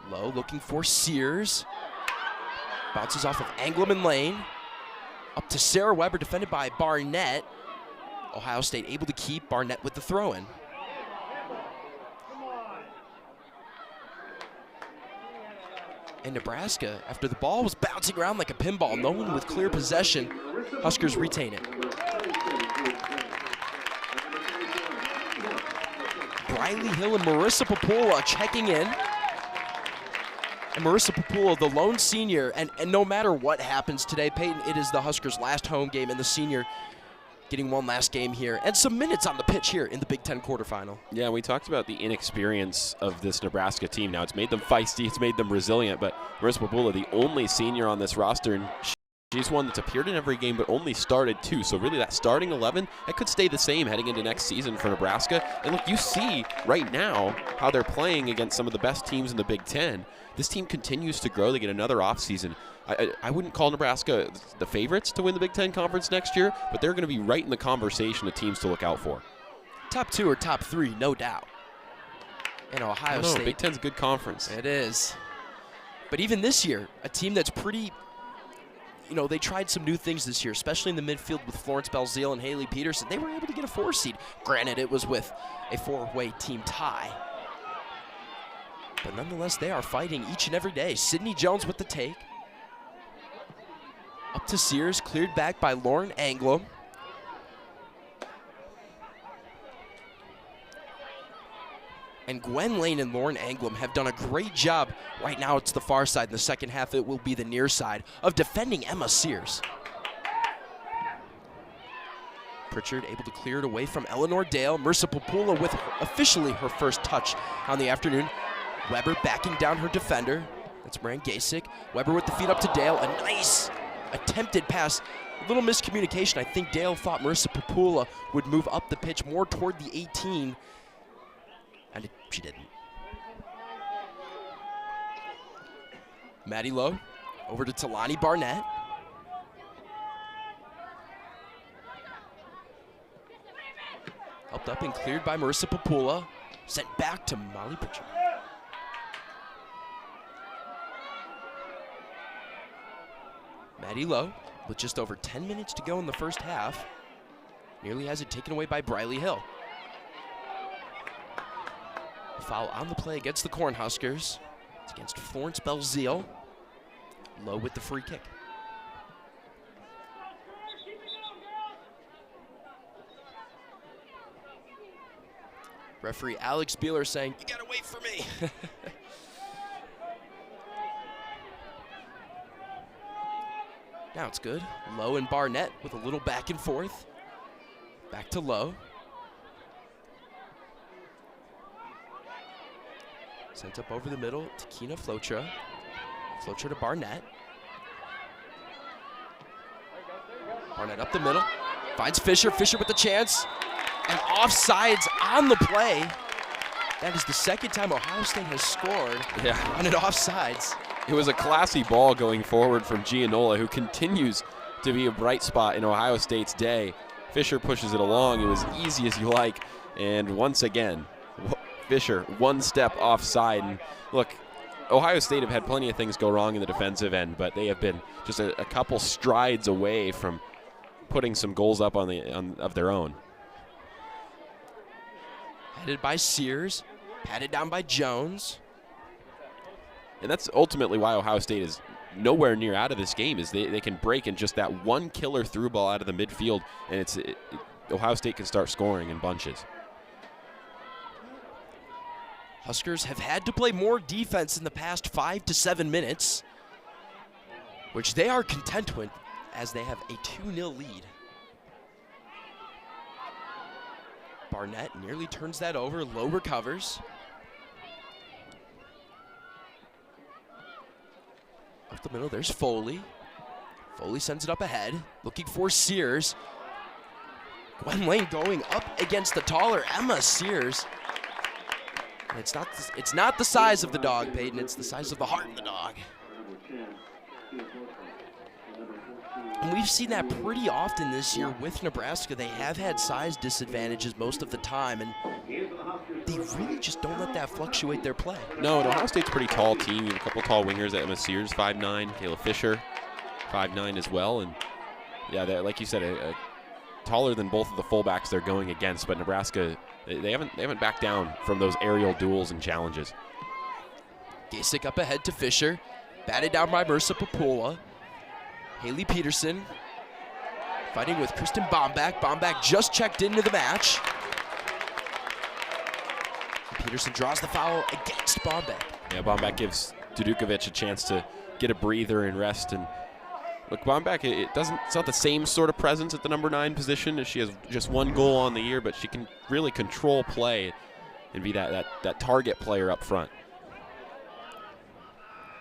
Lowe looking for Sears. Bounces off of Angleman Lane. Up to Sarah Weber, defended by Barnett. Ohio State able to keep Barnett with the throw-in. And Nebraska, after the ball was bouncing around like a pinball, no one with clear possession, Huskers retain it. Briley Hill and Marissa Papula checking in. And Marissa Papula, the lone senior, and no matter what happens today, Peyton, it is the Huskers' last home game, and the senior getting one last game here and some minutes on the pitch here in the Big Ten quarterfinal. Yeah, we talked about the inexperience of this Nebraska team. Now, it's made them feisty, it's made them resilient, but Marissa Papula, the only senior on this roster, and she's one that's appeared in every game but only started 2. So really that starting 11, it could stay the same heading into next season for Nebraska. And look, you see right now how they're playing against some of the best teams in the Big Ten. This team continues to grow. They get another offseason. I wouldn't call Nebraska the favorites to win the Big Ten Conference next year, but they're going to be right in the conversation of teams to look out for. Top 2 or top 3, no doubt. And Ohio State. Big Ten's a good conference. It is. But even this year, a team that's pretty, they tried some new things this year, especially in the midfield with Florence Belzile and Haley Peterson. They were able to get a 4 seed. Granted, it was with a 4-way team tie. But nonetheless, they are fighting each and every day. Sydney Jones with the take. Up to Sears, cleared back by Lauren Anglum. And Gwen Lane and Lauren Anglum have done a great job. Right now it's the far side. In the second half it will be the near side of defending Emma Sears. Pritchard able to clear it away from Eleanor Dale. Marissa Papula with officially her first touch on the afternoon. Weber backing down her defender. That's Moran Gasick. Weber with the feet up to Dale. A nice attempted pass. A little miscommunication. I think Dale thought Marissa Papula would move up the pitch more toward the 18. And she didn't. Maddie Lowe over to Talani Barnett. Helped up and cleared by Marissa Papula. Sent back to Molly Pritchard. Maddie Lowe with just over 10 minutes to go in the first half. Nearly has it taken away by Briley Hill. A foul on the play against the Cornhuskers. It's against Florence Belzile. Lowe with the free kick. Referee Alex Beeler saying, "You gotta wait for me." Now it's good. Lowe and Barnett with a little back and forth. Back to Lowe. Sent up over the middle to Kina Flotra. Flotra to Barnett. Barnett up the middle. Finds Fisher. Fisher with the chance. And offsides on the play. That is the second time Ohio State has scored on an offsides. It was a classy ball going forward from Gianola, who continues to be a bright spot in Ohio State's day. Fisher pushes it along. It was easy as you like. And once again, Fisher one step offside. And look, Ohio State have had plenty of things go wrong in the defensive end, but they have been just a couple strides away from putting some goals up of their own. Headed by Sears, patted down by Jones. And that's ultimately why Ohio State is nowhere near out of this game, is they can break in just that one killer through ball out of the midfield, and Ohio State can start scoring in bunches. Huskers have had to play more defense in the past 5 to 7 minutes, which they are content with as they have a 2-0 lead. Barnett nearly turns that over. Lowe recovers. Up the middle, there's Foley. Foley sends it up ahead, looking for Sears. Gwen Lane going up against the taller Emma Sears. And it's not the size of the dog, Peyton. It's the size of the heart of the dog. And we've seen that pretty often this year with Nebraska. They have had size disadvantages most of the time, and they really just don't let that fluctuate their play. No, and Ohio State's a pretty tall team. You have a couple tall wingers. Emma Sears, 5'9", Kayla Fisher, 5'9" as well. And yeah, like you said, taller than both of the fullbacks they're going against. But Nebraska, they haven't backed down from those aerial duels and challenges. Gasick up ahead to Fisher, batted down by Marissa Papula. Haley Peterson fighting with Kristen Bombach. Bombach just checked into the match. Peterson draws the foul against Bombach. Yeah, Bombach gives Dudukovic a chance to get a breather and rest. And Look, Bombeck, it's not the same sort of presence at the number 9 position, as she has just 1 goal on the year, but she can really control play and be that target player up front.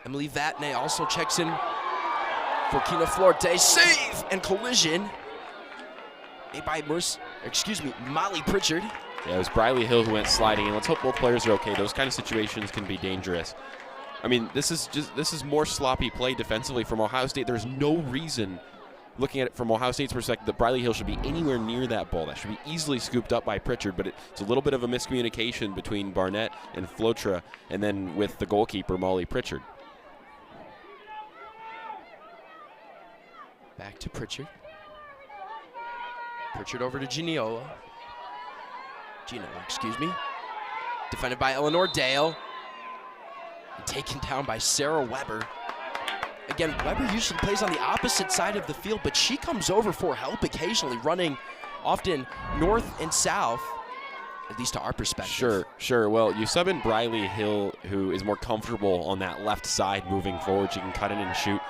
Emily Vatney also checks in for Kina Florte. Save and collision made by Molly Pritchard. Yeah, it was Briley Hill who went sliding in. Let's hope both players are okay. Those kind of situations can be dangerous. I mean, this is more sloppy play defensively from Ohio State. There's no reason, looking at it from Ohio State's perspective, that Briley Hill should be anywhere near that ball. That should be easily scooped up by Pritchard, but it's a little bit of a miscommunication between Barnett and Flotra, and then with the goalkeeper, Molly Pritchard. Back to Pritchard. Pritchard over to Ginola, defended by Eleanor Dale. And taken down by Sarah Weber. Again, Weber usually plays on the opposite side of the field, but she comes over for help occasionally, running often north and south, at least to our perspective. Sure. Well, you sub in Briley Hill, who is more comfortable on that left side moving forward. She can cut in and shoot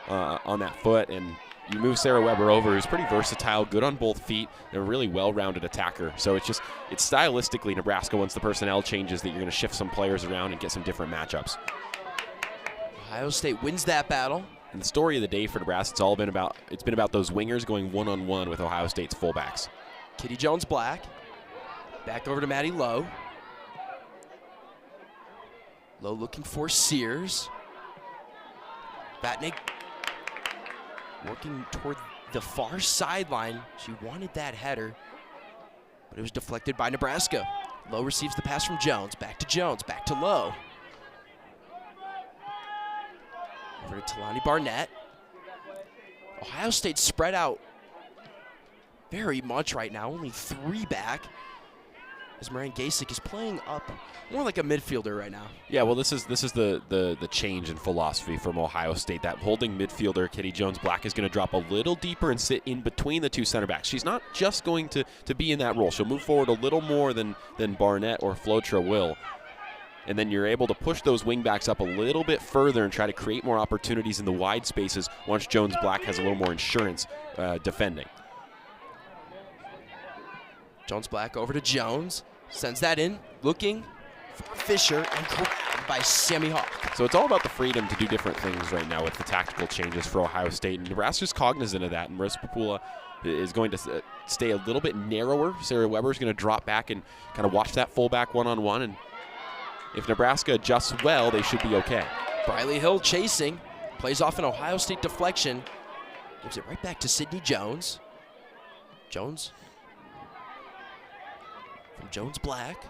on that foot, and you move Sarah Weber over, who's pretty versatile, good on both feet, and a really well-rounded attacker. So it's stylistically Nebraska, once the personnel changes, that you're going to shift some players around and get some different matchups. Ohio State wins that battle. And the story of the day for Nebraska, it's been about those wingers going one-on-one with Ohio State's fullbacks. Kitty Jones-Black, back over to Maddie Lowe. Lowe looking for Sears. Vatnik working toward the far sideline. She wanted that header, but it was deflected by Nebraska. Lowe receives the pass from Jones, back to Lowe. Over to Talani Barnett. Ohio State spread out very much right now, only 3 back, as Moran Gasick is playing up more like a midfielder right now. Yeah, well, this is the change in philosophy from Ohio State. That holding midfielder, Kitty Jones-Black, is going to drop a little deeper and sit in between the 2 center backs. She's not just going to be in that role. She'll move forward a little more than Barnett or Flotra will. And then you're able to push those wing backs up a little bit further and try to create more opportunities in the wide spaces once Jones-Black has a little more insurance defending. Jones-Black over to Jones. Sends that in, looking for Fisher, and grabbed by Sammy Hawk. So it's all about the freedom to do different things right now with the tactical changes for Ohio State. And Nebraska's cognizant of that, and Marissa Papula is going to stay a little bit narrower. Sarah Weber is going to drop back and kind of watch that fullback one-on-one, and if Nebraska adjusts well, they should be okay. Briley Hill chasing, plays off an Ohio State deflection, gives it right back to Sydney Jones. Jones from Jones-Black.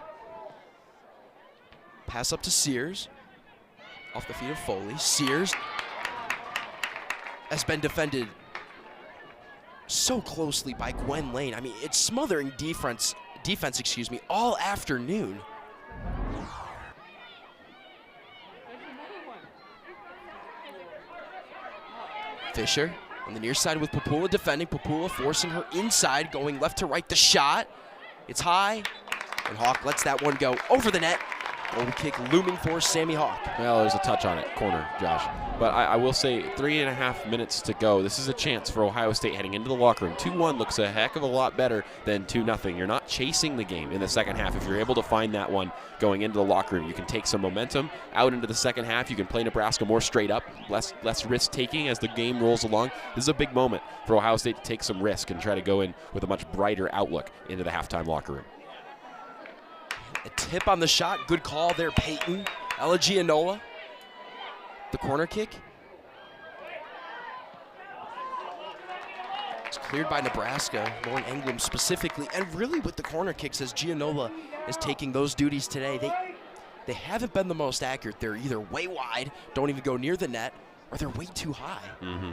Pass up to Sears. Off the feet of Foley. Sears has been defended so closely by Gwen Lane. I mean, it's smothering defense, all afternoon. Fisher on the near side with Papula defending. Papula forcing her inside, going left to right. The shot. It's high, and Hawk lets that one go over the net. Goal kick looming for Sammy Hawk. Well, there's a touch on it, corner, Josh. But I will say 3.5 minutes to go. This is a chance for Ohio State heading into the locker room. 2-1 looks a heck of a lot better than 2-0. You're not chasing the game in the second half. If you're able to find that one going into the locker room, you can take some momentum out into the second half. You can play Nebraska more straight up, less risk-taking as the game rolls along. This is a big moment for Ohio State to take some risk and try to go in with a much brighter outlook into the halftime locker room. A tip on the shot. Good call there, Peyton. Ella Gianola. The corner kick. It's cleared by Nebraska, Lauren Englund specifically, and really with the corner kicks as Gianola is taking those duties today. They haven't been the most accurate. They're either way wide, don't even go near the net, or they're way too high. Mm-hmm.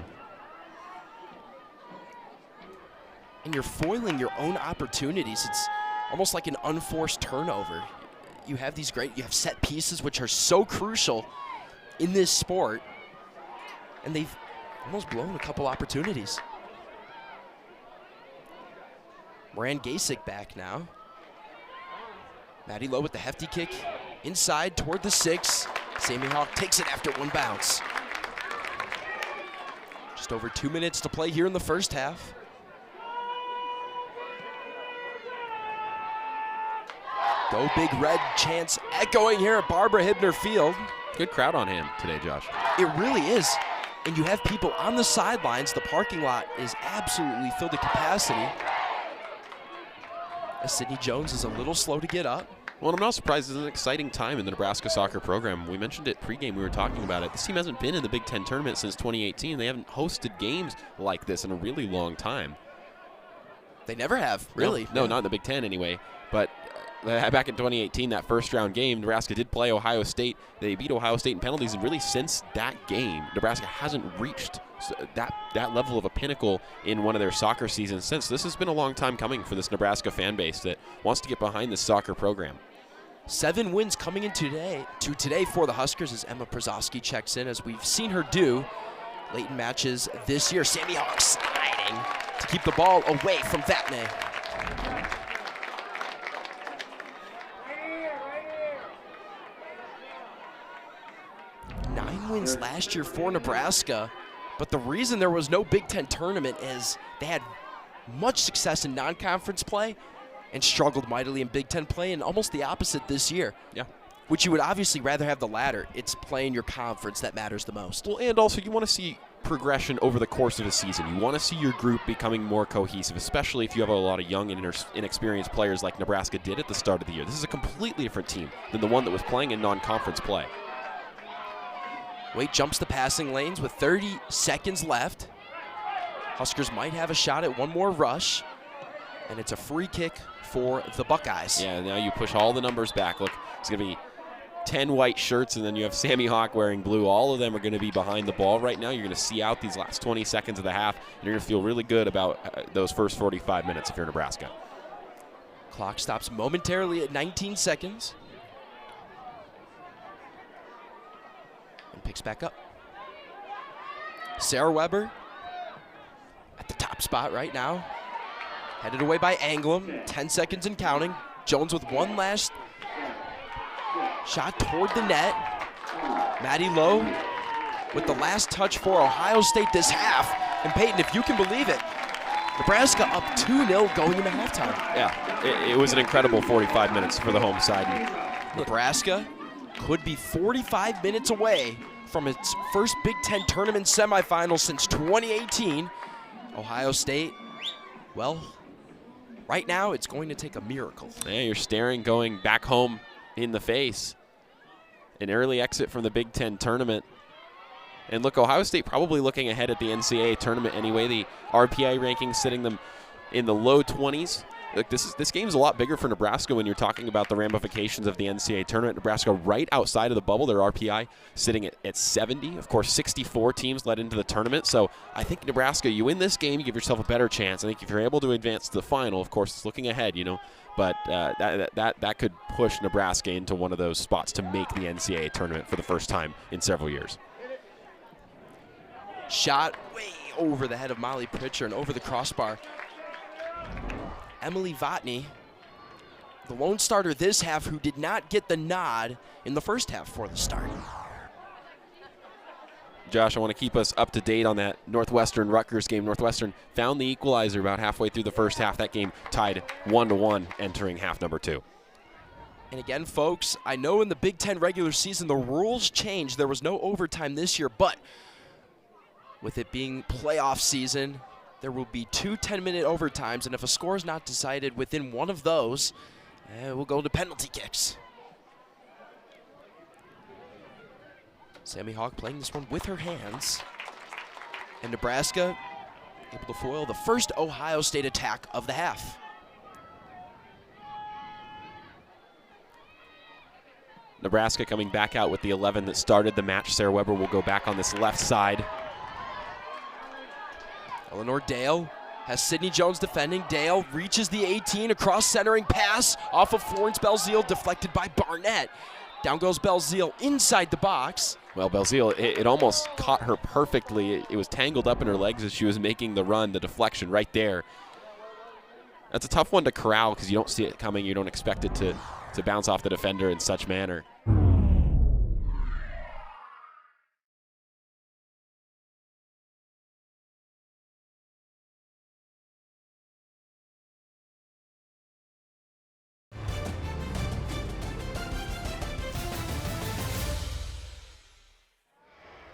And you're foiling your own opportunities. It's almost like an unforced turnover. You have set pieces which are so crucial in this sport, and they've almost blown a couple opportunities. Moran Gasick back now. Maddie Lowe with the hefty kick inside toward the 6. Sammy Hawk takes it after one bounce. Just over 2 minutes to play here in the first half. Go Big Red chants echoing here at Barbara Hibner Field. Good crowd on hand today, Josh. It really is. And you have people on the sidelines. The parking lot is absolutely filled to capacity. As Sydney Jones is a little slow to get up. Well, I'm not surprised. It's an exciting time in the Nebraska soccer program. We mentioned it pregame. We were talking about it. This team hasn't been in the Big Ten tournament since 2018. They haven't hosted games like this in a really long time. They never have, really. No, not in the Big Ten anyway. But back in 2018, that first-round game, Nebraska did play Ohio State. They beat Ohio State in penalties, and really since that game, Nebraska hasn't reached that level of a pinnacle in one of their soccer seasons since. This has been a long time coming for this Nebraska fan base that wants to get behind this soccer program. 7 wins coming in today for the Huskers as Emma Przowski checks in, as we've seen her do late in matches this year. Sammy Hawk sliding to keep the ball away from Vatney. Wins last year for Nebraska, but the reason there was no Big Ten tournament is they had much success in non-conference play and struggled mightily in Big Ten play, and almost the opposite this year. Yeah. Which you would obviously rather have the latter. It's playing your conference that matters the most. Well, and also you want to see progression over the course of a season. You want to see your group becoming more cohesive, especially if you have a lot of young and inexperienced players like Nebraska did at the start of the year. This is a completely different team than the one that was playing in non-conference play. Waite jumps the passing lanes with 30 seconds left. Huskers might have a shot at one more rush, and it's a free kick for the Buckeyes. Yeah, now you push all the numbers back. Look, it's going to be 10 white shirts, and then you have Sammy Hawk wearing blue. All of them are going to be behind the ball right now. You're going to see out these last 20 seconds of the half, and you're going to feel really good about those first 45 minutes if you're Nebraska. Clock stops momentarily at 19 seconds. And picks back up. Sarah Weber at the top spot right now. Headed away by Anglem. 10 seconds and counting. Jones with one last shot toward the net. Maddie Lowe with the last touch for Ohio State this half. And Peyton, if you can believe it, Nebraska up 2-0 going into halftime. Yeah, it was an incredible 45 minutes for the home side. Nebraska could be 45 minutes away from its first Big Ten tournament semifinal since 2018. Ohio State, well, right now it's going to take a miracle. Yeah, you're staring going back home in the face. An early exit from the Big Ten tournament. And look, Ohio State probably looking ahead at the NCAA tournament anyway. The RPI rankings sitting them in the low 20s. Look, this game's a lot bigger for Nebraska when you're talking about the ramifications of the NCAA tournament. Nebraska right outside of the bubble, their RPI sitting at 70. Of course, 64 teams led into the tournament. So I think Nebraska, you win this game, you give yourself a better chance. I think if you're able to advance to the final, of course, it's looking ahead, you know. But that could push Nebraska into one of those spots to make the NCAA tournament for the first time in several years. Shot way over the head of Molly Pritchard and over the crossbar. Emily Vatney, the lone starter this half, who did not get the nod in the first half for the start. Josh, I want to keep us up to date on that Northwestern-Rutgers game. Northwestern found the equalizer about halfway through the first half. That game tied 1-1 entering half number 2. And again, folks, I know in the Big Ten regular season the rules changed. There was no overtime this year, but with it being playoff season, there will be 2 10-minute overtimes, and if a score is not decided within one of those, we'll go to penalty kicks. Sammy Hawk playing this one with her hands. And Nebraska able to foil the first Ohio State attack of the half. Nebraska coming back out with the 11 that started the match. Sarah Weber will go back on this left side. Eleanor Dale has Sydney Jones defending. Dale reaches the 18, across centering pass off of Florence Belzile, deflected by Barnett. Down goes Belzile inside the box. Well, Belzile, it almost caught her perfectly. It was tangled up in her legs as she was making the run, the deflection right there. That's a tough one to corral because you don't see it coming. You don't expect it to bounce off the defender in such manner.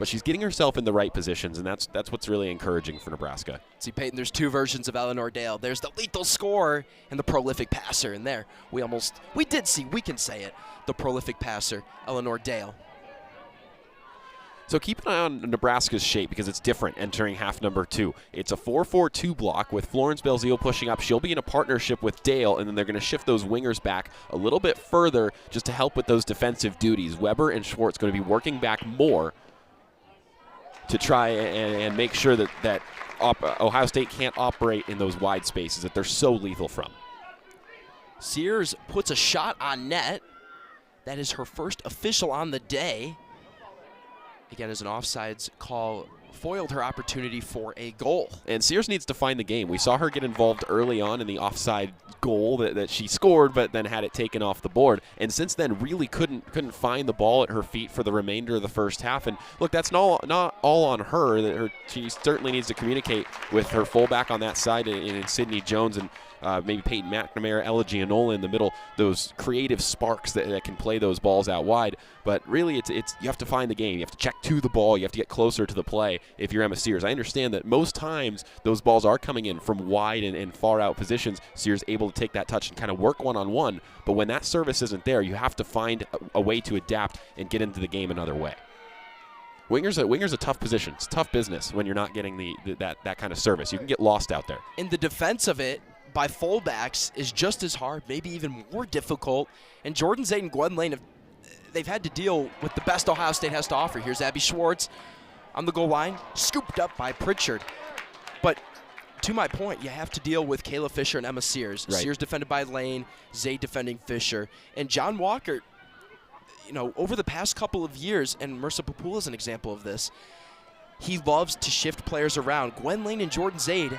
but she's getting herself in the right positions, and that's what's really encouraging for Nebraska. See, Peyton, there's two versions of Eleanor Dale. There's the lethal scorer and the prolific passer. And there, we can say it, the prolific passer, Eleanor Dale. So keep an eye on Nebraska's shape because it's different entering half number 2. It's a 4-4-2 block with Florence Belzile pushing up. She'll be in a partnership with Dale, and then they're going to shift those wingers back a little bit further just to help with those defensive duties. Weber and Schwartz going to be working back more to try and make sure that Ohio State can't operate in those wide spaces that they're so lethal from. Sears puts a shot on net. That is her first official on the day. Again, as an offsides call foiled her opportunity for a goal. And Sears needs to find the game. We saw her get involved early on in the offside goal that she scored, but then had it taken off the board. And since then, really couldn't find the ball at her feet for the remainder of the first half. And look, that's not all on her. She certainly needs to communicate with her fullback on that side in Sydney Jones and maybe Peyton McNamara, Ella Gianola in the middle, those creative sparks that can play those balls out wide. But really, it's you have to find the game. You have to check to the ball. You have to get closer to the play if you're Emma Sears. I understand that most times those balls are coming in from wide and far out positions. Sears able to take that touch and kind of work one-on-one. But when that service isn't there, you have to find a way to adapt and get into the game another way. Winger's a tough position. It's tough business when you're not getting that kind of service. You can get lost out there. In the defense of it, by fullbacks is just as hard, maybe even more difficult. And Jordan Zaid and Gwen Lane, they've had to deal with the best Ohio State has to offer. Here's Abby Schwartz on the goal line, scooped up by Pritchard. But to my point, you have to deal with Kayla Fisher and Emma Sears. Right. Sears defended by Lane, Zaid defending Fisher. And John Walker, over the past couple of years, and Mersa Papula is an example of this, he loves to shift players around. Gwen Lane and Jordan Zaid,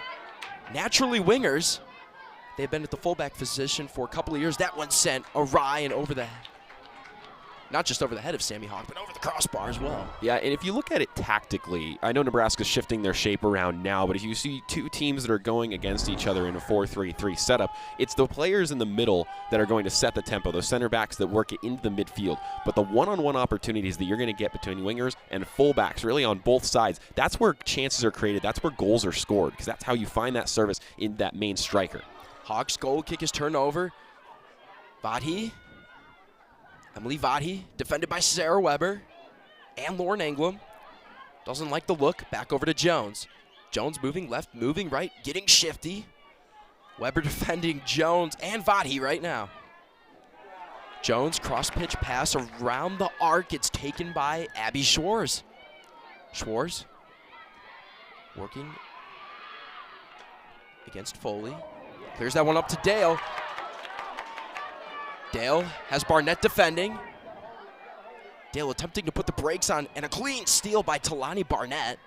naturally wingers. They've been at the fullback position for a couple of years. That one sent awry and not just over the head of Sammy Hawk, but over the crossbar as well. Yeah, and if you look at it tactically, I know Nebraska's shifting their shape around now, but if you see two teams that are going against each other in a 4-3-3 setup, it's the players in the middle that are going to set the tempo, those center backs that work it into the midfield. But the one-on-one opportunities that you're going to get between wingers and fullbacks, really on both sides, that's where chances are created, that's where goals are scored, because that's how you find that service in that main striker. Hawks goal kick is turned over. Emily Vadhi, defended by Sarah Weber and Lauren Engblom. Doesn't like the look. Back over to Jones. Jones moving left, moving right, getting shifty. Weber defending Jones and Vadhi right now. Jones, cross-pitch pass around the arc. It's taken by Abby Schwartz. Schwartz working against Foley. Clears that one up to Dale. Dale has Barnett defending. Dale attempting to put the brakes on, and a clean steal by Talani Barnett.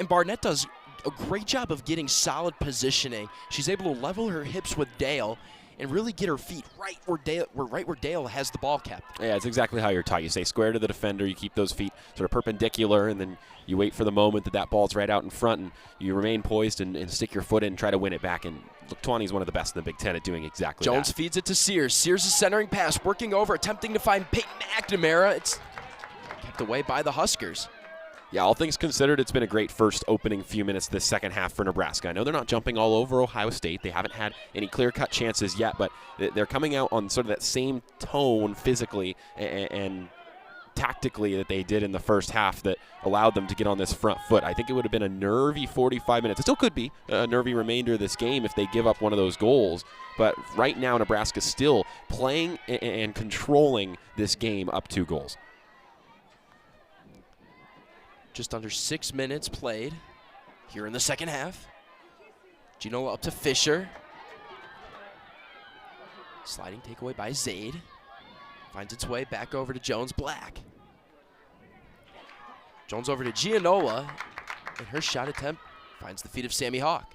And Barnett does a great job of getting solid positioning. She's able to level her hips with Dale and really get her feet right where Dale has the ball kept. Yeah, it's exactly how you're taught. You stay square to the defender, you keep those feet sort of perpendicular, and then you wait for the moment that ball's right out in front, and you remain poised and stick your foot in and try to win it back. And look, Tawny is one of the best in the Big Ten at doing exactly Jones that. feeds it to Sears. Sears is centering pass, working over, attempting to find Peyton McNamara. It's kept away by the Huskers. Yeah, all things considered, it's been a great first opening few minutes this second half for Nebraska. I know they're not jumping all over Ohio State. They haven't had any clear-cut chances yet, but they're coming out on sort of that same tone physically and tactically that they did in the first half that allowed them to get on this front foot. I think it would have been a nervy 45 minutes. It still could be a nervy remainder of this game if they give up one of those goals. But right now, Nebraska's still playing and controlling this game up 2 goals. Just under 6 minutes played here in the second half. Ginola up to Fisher. Sliding takeaway by Zaid. Finds its way back over to Jones Black. Jones over to Gianola, and her shot attempt finds the feet of Sammy Hawk.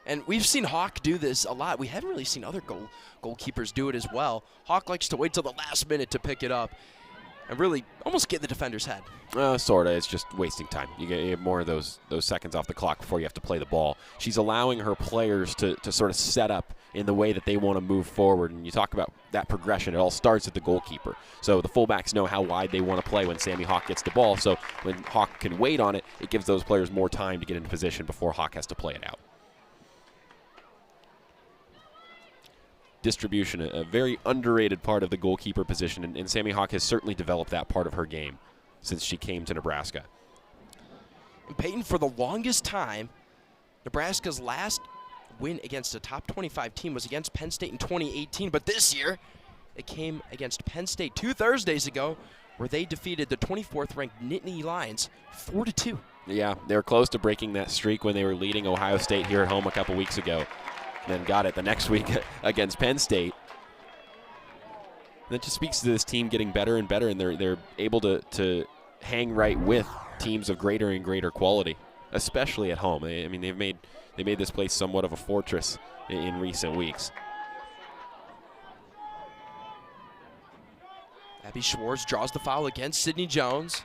And we've seen Hawk do this a lot. We haven't really seen other goalkeepers do it as well. Hawk likes to wait till the last minute to pick it up. and really almost get in the defender's head. Sort of. It's just wasting time. You get more of those seconds off the clock before you have to play the ball. She's allowing her players to sort of set up in the way that they want to move forward. And you talk about that progression. It all starts at the goalkeeper. So the fullbacks know how wide they want to play when Sammy Hawk gets the ball. So when Hawk can wait on it, it gives those players more time to get into position before Hawk has to play it out. Distribution, a very underrated part of the goalkeeper position, and Sammy Hawk has certainly developed that part of her game since she came to Nebraska. And Peyton, for the longest time, Nebraska's last win against a top 25 team was against Penn State in 2018, but this year it came against Penn State 2 Thursdays ago, where they defeated the 24th ranked Nittany Lions 4-2. Yeah, they were close to breaking that streak when they were leading Ohio State here at home a couple weeks ago. Then got it the next week against Penn State. That just speaks to this team getting better and better, and they're able to hang right with teams of greater and greater quality, especially at home. I mean, they made this place somewhat of a fortress in recent weeks. Abby Schwartz draws the foul against Sydney Jones.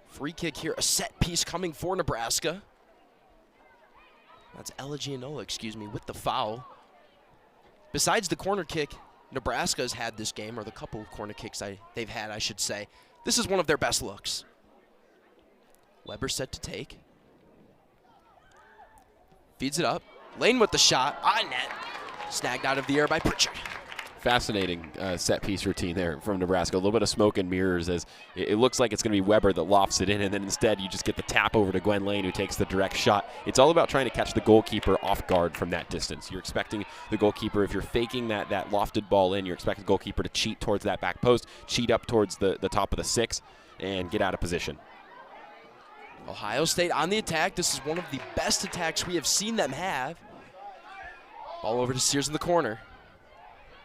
Free kick here, a set piece coming for Nebraska. That's Ella Gianola, with the foul. Besides the corner kick Nebraska has had this game, or the couple of corner kicks they've had, I should say, this is one of their best looks. Weber set to take. Feeds it up. Lane with the shot. On net. Snagged out of the air by Pritchard. Fascinating set-piece routine there from Nebraska. A little bit of smoke and mirrors as it looks like it's going to be Weber that lofts it in, and then instead you just get the tap over to Gwen Lane, who takes the direct shot. It's all about trying to catch the goalkeeper off guard from that distance. You're expecting the goalkeeper, if you're faking that lofted ball in, you're expecting the goalkeeper to cheat towards that back post, cheat up towards the top of the 6, and get out of position. Ohio State on the attack. This is one of the best attacks we have seen them have. Ball over to Sears in the corner.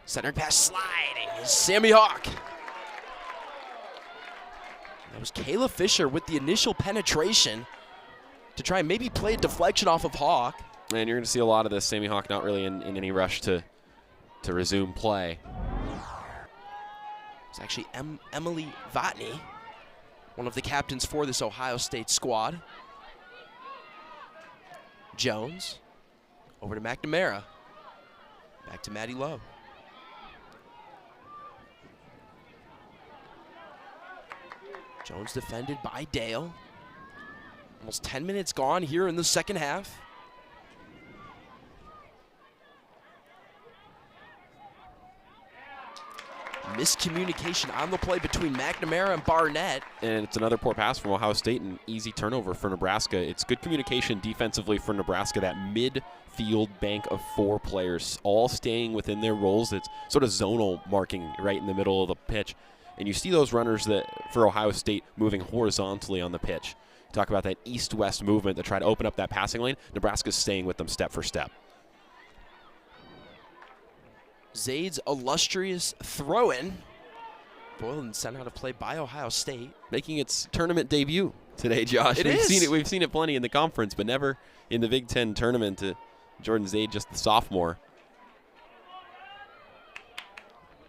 Center pass sliding is Sammy Hawk. That was Kayla Fisher with the initial penetration to try and maybe play a deflection off of Hawk. And you're going to see a lot of this. Sammy Hawk not really in any rush to resume play. It's actually Emily Vatney, one of the captains for this Ohio State squad. Jones over to McNamara. Back to Maddie Lowe. Jones defended by Dale. Almost 10 minutes gone here in the second half. Miscommunication on the play between McNamara and Barnett. And it's another poor pass from Ohio State, and easy turnover for Nebraska. It's good communication defensively for Nebraska. That midfield bank of 4 players all staying within their roles. It's sort of zonal marking right in the middle of the pitch. And you see those runners that for Ohio State moving horizontally on the pitch. Talk about that east-west movement to try to open up that passing lane. Nebraska's staying with them step for step. Zade's illustrious throw-in. Boylan sent out of play by Ohio State. Making its tournament debut today, Josh. We've seen it plenty in the conference, but never in the Big Ten tournament. Jordan Zade, just the sophomore.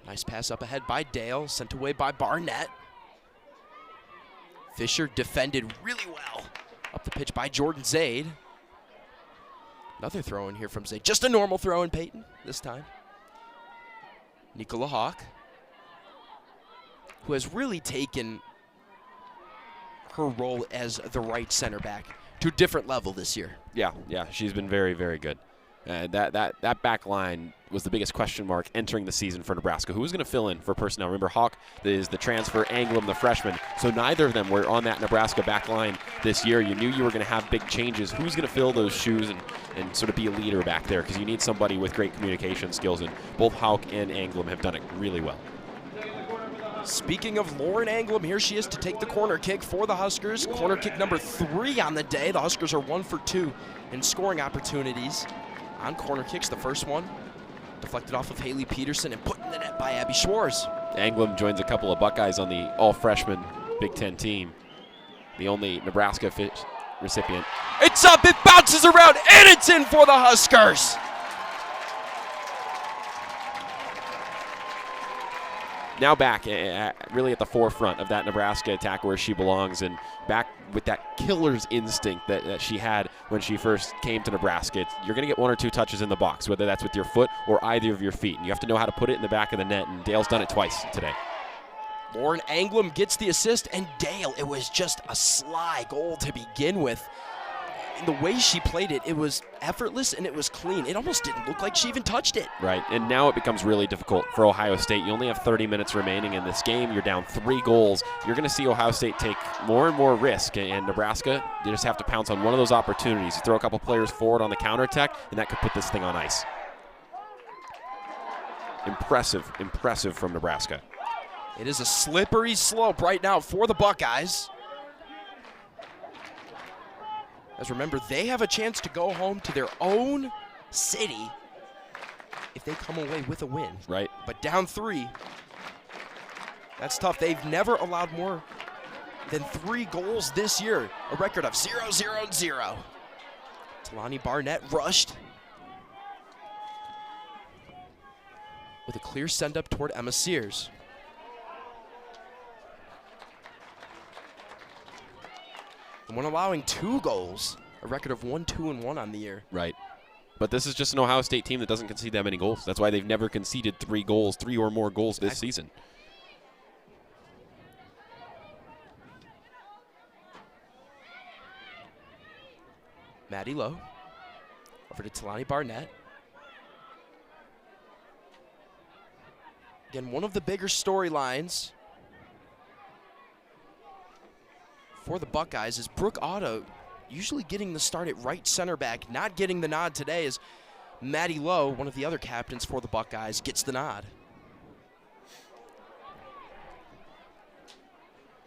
Nice pass up ahead by Dale, sent away by Barnett. Fisher defended really well. Up the pitch by Jordan Zade. Another throw in here from Zade. Just a normal throw in, Peyton, this time. Nicola Hawk, who has really taken her role as the right center back to a different level this year. Yeah, she's been very, very good. That back line was the biggest question mark entering the season for Nebraska. Who was going to fill in for personnel? Remember, Hawk is the transfer, Anglem the freshman. So neither of them were on that Nebraska back line this year. You knew you were going to have big changes. Who's going to fill those shoes and sort of be a leader back there? Because you need somebody with great communication skills, and both Hawk and Anglem have done it really well. Speaking of Lauren Anglem, here she is to take the corner kick for the Huskers. Corner kick number 3 on the day. The Huskers are 1 for 2 in scoring opportunities on corner kicks. The first one deflected off of Haley Peterson and put in the net by Abby Schwartz. Anglem joins a couple of Buckeyes on the all-freshman Big Ten team. The only Nebraska recipient. It's up, it bounces around, and it's in for the Huskers. now back really at the forefront of that Nebraska attack where she belongs, and back with that killer's instinct that she had when she first came to Nebraska. You're going to get 1 or 2 touches in the box, whether that's with your foot or either of your feet, and you have to know how to put it in the back of the net, and Dale's done it twice today. Lauren Anglem gets the assist, and Dale, it was just a sly goal to begin with. And the way she played it, it was effortless and it was clean. It almost didn't look like she even touched it. Right, and now it becomes really difficult for Ohio State. You only have 30 minutes remaining in this game. You're down 3 goals. You're going to see Ohio State take more and more risk, and Nebraska, you just have to pounce on one of those opportunities. You throw a couple players forward on the counterattack, and that could put this thing on ice. Impressive from Nebraska. It is a slippery slope right now for the Buckeyes. As remember, they have a chance to go home to their own city if they come away with a win. Right. But down 3, that's tough. They've never allowed more than 3 goals this year, a record of 0-0-0. Talani Barnett rushed with a clear send-up toward Emma Sears. And when allowing 2 goals, a record of 1-2-1 on the year. Right. But this is just an Ohio State team that doesn't concede that many goals. That's why they've never conceded 3 or more goals this season. Maddie Lowe over to Talani Barnett. Again, one of the bigger storylines for the Buckeyes is Brooke Otto usually getting the start at right center back, not getting the nod today as Maddie Lowe, one of the other captains for the Buckeyes, gets the nod.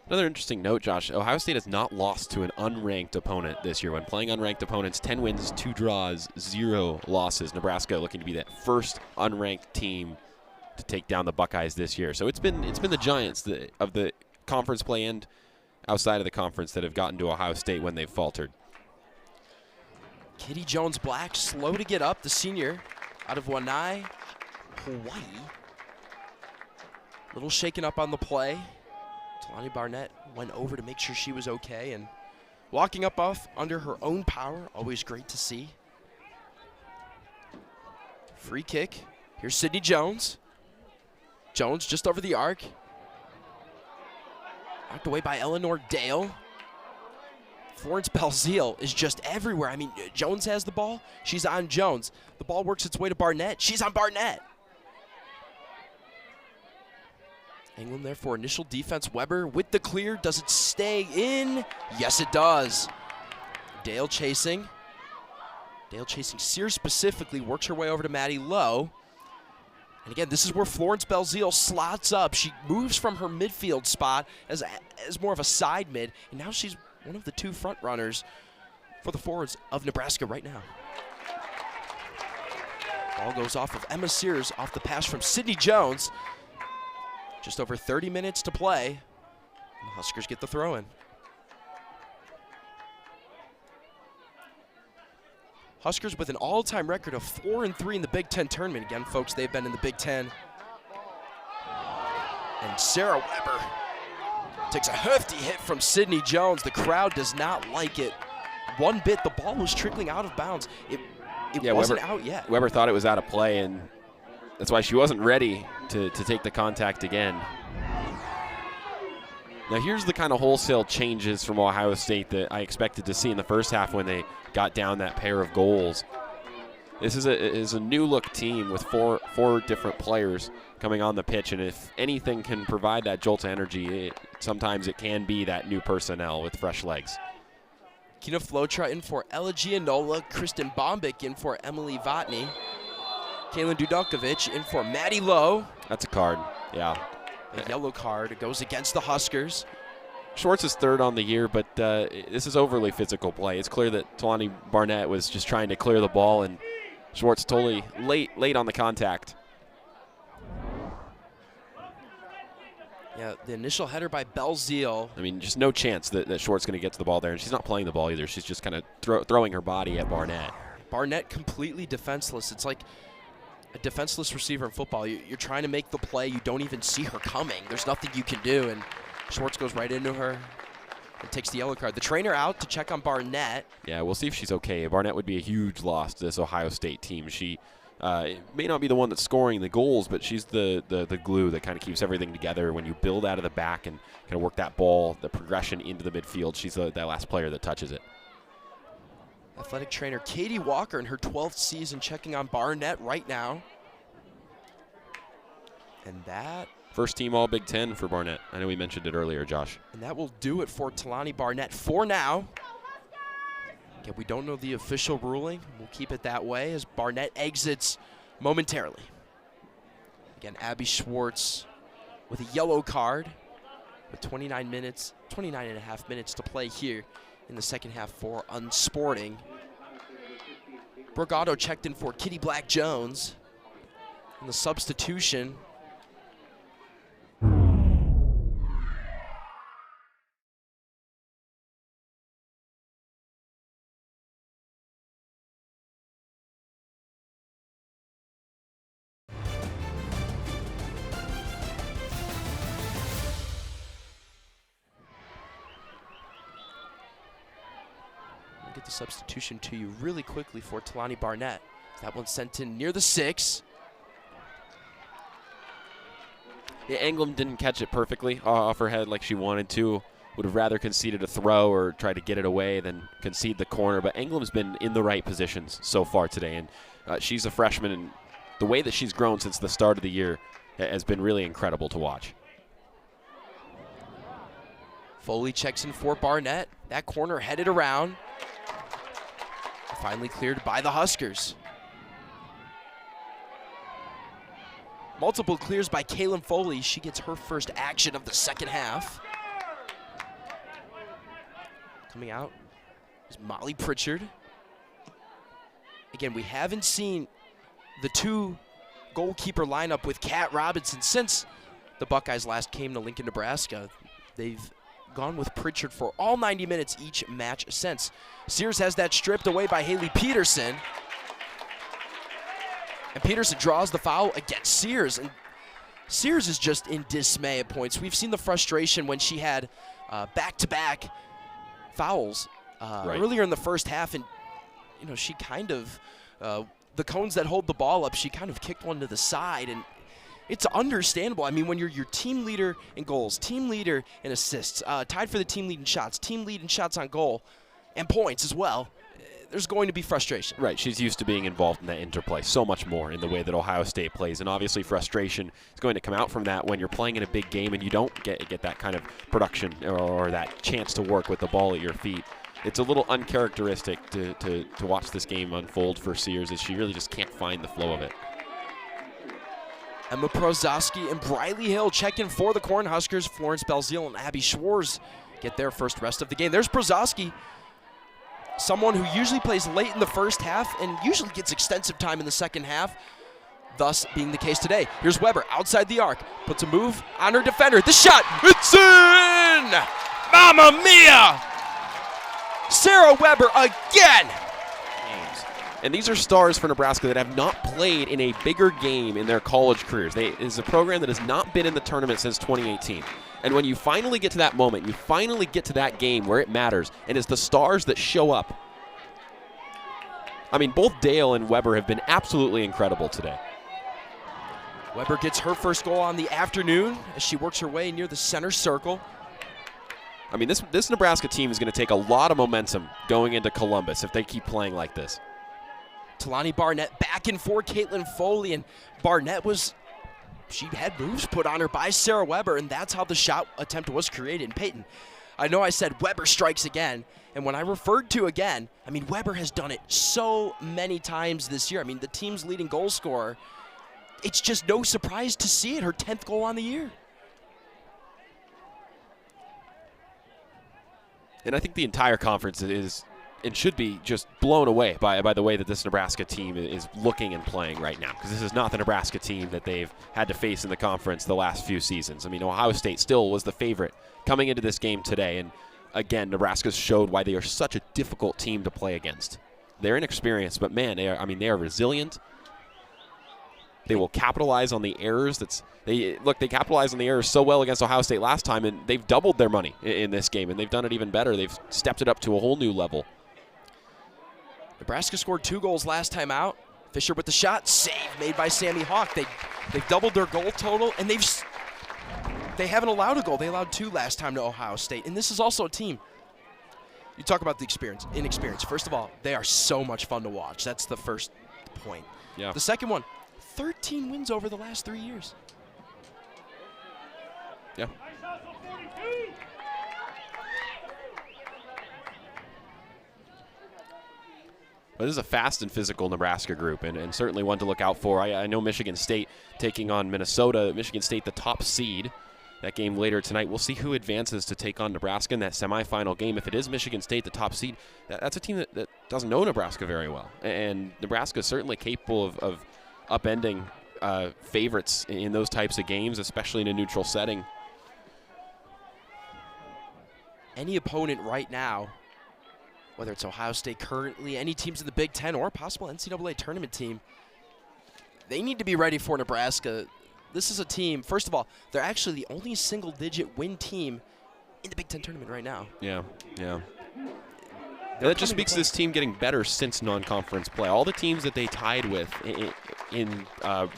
Another interesting note, Josh, Ohio State has not lost to an unranked opponent this year. When playing unranked opponents, 10 wins, 2 draws, 0 losses. Nebraska looking to be that first unranked team to take down the Buckeyes this year. So it's been the Giants of the conference play and outside of the conference that have gotten to Ohio State when they've faltered. Kitty Jones-Black slow to get up, the senior out of Waianae, Hawaii. Little shaken up on the play. Talani Barnett went over to make sure she was okay, and walking up off under her own power, always great to see. Free kick. Here's Sydney Jones. Jones just over the arc. Knocked away by Eleanor Dale. Florence Belzile is just everywhere. I mean, Jones has the ball. She's on Jones. The ball works its way to Barnett. She's on Barnett. England there for initial defense. Weber with the clear. Does it stay in? Yes, it does. Dale chasing. Dale chasing Sears specifically. Works her way over to Maddie Lowe. And again, this is where Florence Belzile slots up. She moves from her midfield spot as more of a side mid, and now she's one of the 2 front runners for the forwards of Nebraska right now. Ball goes off of Emma Sears off the pass from Sydney Jones. Just over 30 minutes to play. And the Huskers get the throw in. Huskers with an all-time record of 4-3 in the Big Ten tournament. Again, folks, they've been in the Big Ten. And Sarah Weber takes a hefty hit from Sydney Jones. The crowd does not like it one bit. The ball was trickling out of bounds. It wasn't out yet. Weber thought it was out of play, and that's why she wasn't ready to take the contact again. Now here's the kind of wholesale changes from Ohio State that I expected to see in the first half when they got down that pair of goals. This is a new look team with four different players coming on the pitch, and if anything can provide that jolt of energy, sometimes it can be that new personnel with fresh legs. Kina Flotra in for Ella Gianola, Kristen Bombick in for Emily Vatney, Kaylin Dudakovich in for Maddie Lowe. That's a card, yeah. A yellow card. It goes against the Huskers. Schwartz is third on the year, but this is overly physical play. It's clear that Talani Barnett was just trying to clear the ball, and Schwartz totally late on the contact. Yeah, the initial header by Belzile. I mean, just no chance that Schwartz is going to get to the ball there, and she's not playing the ball either. She's just kind of throwing her body at Barnett. Barnett completely defenseless. It's like a defenseless receiver in football, you're trying to make the play. You don't even see her coming. There's nothing you can do, and Schwartz goes right into her and takes the yellow card. The trainer out to check on Barnett. Yeah, we'll see if she's okay. Barnett would be a huge loss to this Ohio State team. She may not be the one that's scoring the goals, but she's the glue that kind of keeps everything together. When you build out of the back and kind of work that ball, the progression into the midfield, she's that last player that touches it. Athletic trainer Katie Walker in her 12th season checking on Barnett right now. And that... First team all Big Ten for Barnett. I know we mentioned it earlier, Josh. And that will do it for Talani Barnett for now. Again, we don't know the official ruling. We'll keep it that way as Barnett exits momentarily. Again, Abby Schwartz with a yellow card with 29 and a half minutes to play here in the second half for Unsporting. Brooke Otto checked in for Kitty Black-Jones. And the substitution. Get the substitution to you really quickly for Talani Barnett. That one sent in near the 6. Yeah, Anglem didn't catch it perfectly off her head like she wanted to. Would have rather conceded a throw or tried to get it away than concede the corner. But Anglem's been in the right positions so far today. And she's a freshman, and the way that she's grown since the start of the year has been really incredible to watch. Foley checks in for Barnett. That corner headed around. Finally cleared by the Huskers. Multiple clears by Kaylin Foley. She gets her first action of the second half. Coming out is Molly Pritchard. Again, we haven't seen the two goalkeeper lineup with Kat Robinson since the Buckeyes last came to Lincoln, Nebraska. They've gone with Pritchard for all 90 minutes each match since. Sears has that stripped away by Haley Peterson. And Peterson draws the foul against Sears. And Sears is just in dismay at points. We've seen the frustration when she had back-to-back fouls earlier in the first half. And, you know, she kind of, the cones that hold the ball up, she kind of kicked one to the side. And it's understandable. I mean, when you're your team leader in goals, team leader in assists, tied for the team lead in shots, team lead in shots on goal, and points as well, there's going to be frustration. Right, she's used to being involved in that interplay so much more in the way that Ohio State plays, and obviously frustration is going to come out from that when you're playing in a big game and you don't get that kind of production or that chance to work with the ball at your feet. It's a little uncharacteristic to watch this game unfold for Sears, as she really just can't find the flow of it. Emma Prozowski and Briley Hill check in for the Cornhuskers. Florence Belzile and Abby Schwartz get their first rest of the game. There's Prozowski, someone who usually plays late in the first half and usually gets extensive time in the second half, thus being the case today. Here's Weber outside the arc, puts a move on her defender. The shot, it's in! Mamma mia! Sarah Weber again! And these are stars for Nebraska that have not played in a bigger game in their college careers. It is a program that has not been in the tournament since 2018. And when you finally get to that moment, you finally get to that game where it matters, and it's the stars that show up. I mean, both Dale and Weber have been absolutely incredible today. Weber gets her first goal on the afternoon as she works her way near the center circle. I mean, this Nebraska team is going to take a lot of momentum going into Columbus if they keep playing like this. Talani Barnett back in for Caitlin Foley, and Barnett she had moves put on her by Sarah Weber, and that's how the shot attempt was created. And Peyton, I know I said Weber strikes again, and when I referred to again, I mean, Weber has done it so many times this year. I mean, the team's leading goal scorer. It's just no surprise to see it, her 10th goal on the year. And I think the entire conference is and should be just blown away by the way that this Nebraska team is looking and playing right now, because this is not the Nebraska team that they've had to face in the conference the last few seasons. I mean, Ohio State still was the favorite coming into this game today, and again, Nebraska's showed why they are such a difficult team to play against. They're inexperienced, but man, they are resilient. They will capitalize on the errors. They capitalized on the errors so well against Ohio State last time, and they've doubled their money in this game, and they've done it even better. They've stepped it up to a whole new level. Nebraska scored 2 goals last time out. Fisher with the shot, save made by Sammy Hawk. They've doubled their goal total, and they haven't allowed a goal. They allowed 2 last time to Ohio State, and this is also a team. You talk about the inexperience. First of all, they are so much fun to watch. That's the first point. Yeah. The second one, 13 wins over the last 3 years. Yeah. But this is a fast and physical Nebraska group, and certainly one to look out for. I know Michigan State taking on Minnesota. Michigan State, the top seed. That game later tonight. We'll see who advances to take on Nebraska in that semifinal game. If it is Michigan State, the top seed, that's a team that doesn't know Nebraska very well. And Nebraska is certainly capable of upending favorites in those types of games, especially in a neutral setting. Any opponent right now, whether it's Ohio State currently, any teams in the Big Ten, or a possible NCAA tournament team, they need to be ready for Nebraska. This is a team, first of all, they're actually the only single-digit win team in the Big Ten tournament right now. Yeah. That just speaks to this team getting better since non-conference play. All the teams that they tied with in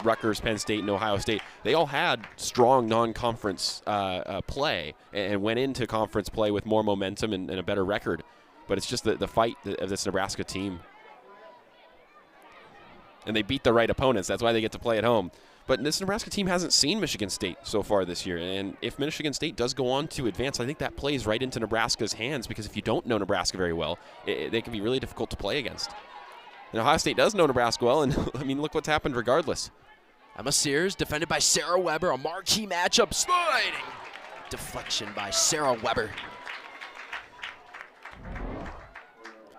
Rutgers, Penn State, and Ohio State, they all had strong non-conference play and went into conference play with more momentum and a better record. But it's just the fight of this Nebraska team. And they beat the right opponents. That's why they get to play at home. But this Nebraska team hasn't seen Michigan State so far this year. And if Michigan State does go on to advance, I think that plays right into Nebraska's hands, because if you don't know Nebraska very well, they can be really difficult to play against. And Ohio State does know Nebraska well, and I mean, look what's happened regardless. Emma Sears defended by Sarah Weber, a marquee matchup, sliding. Deflection by Sarah Weber.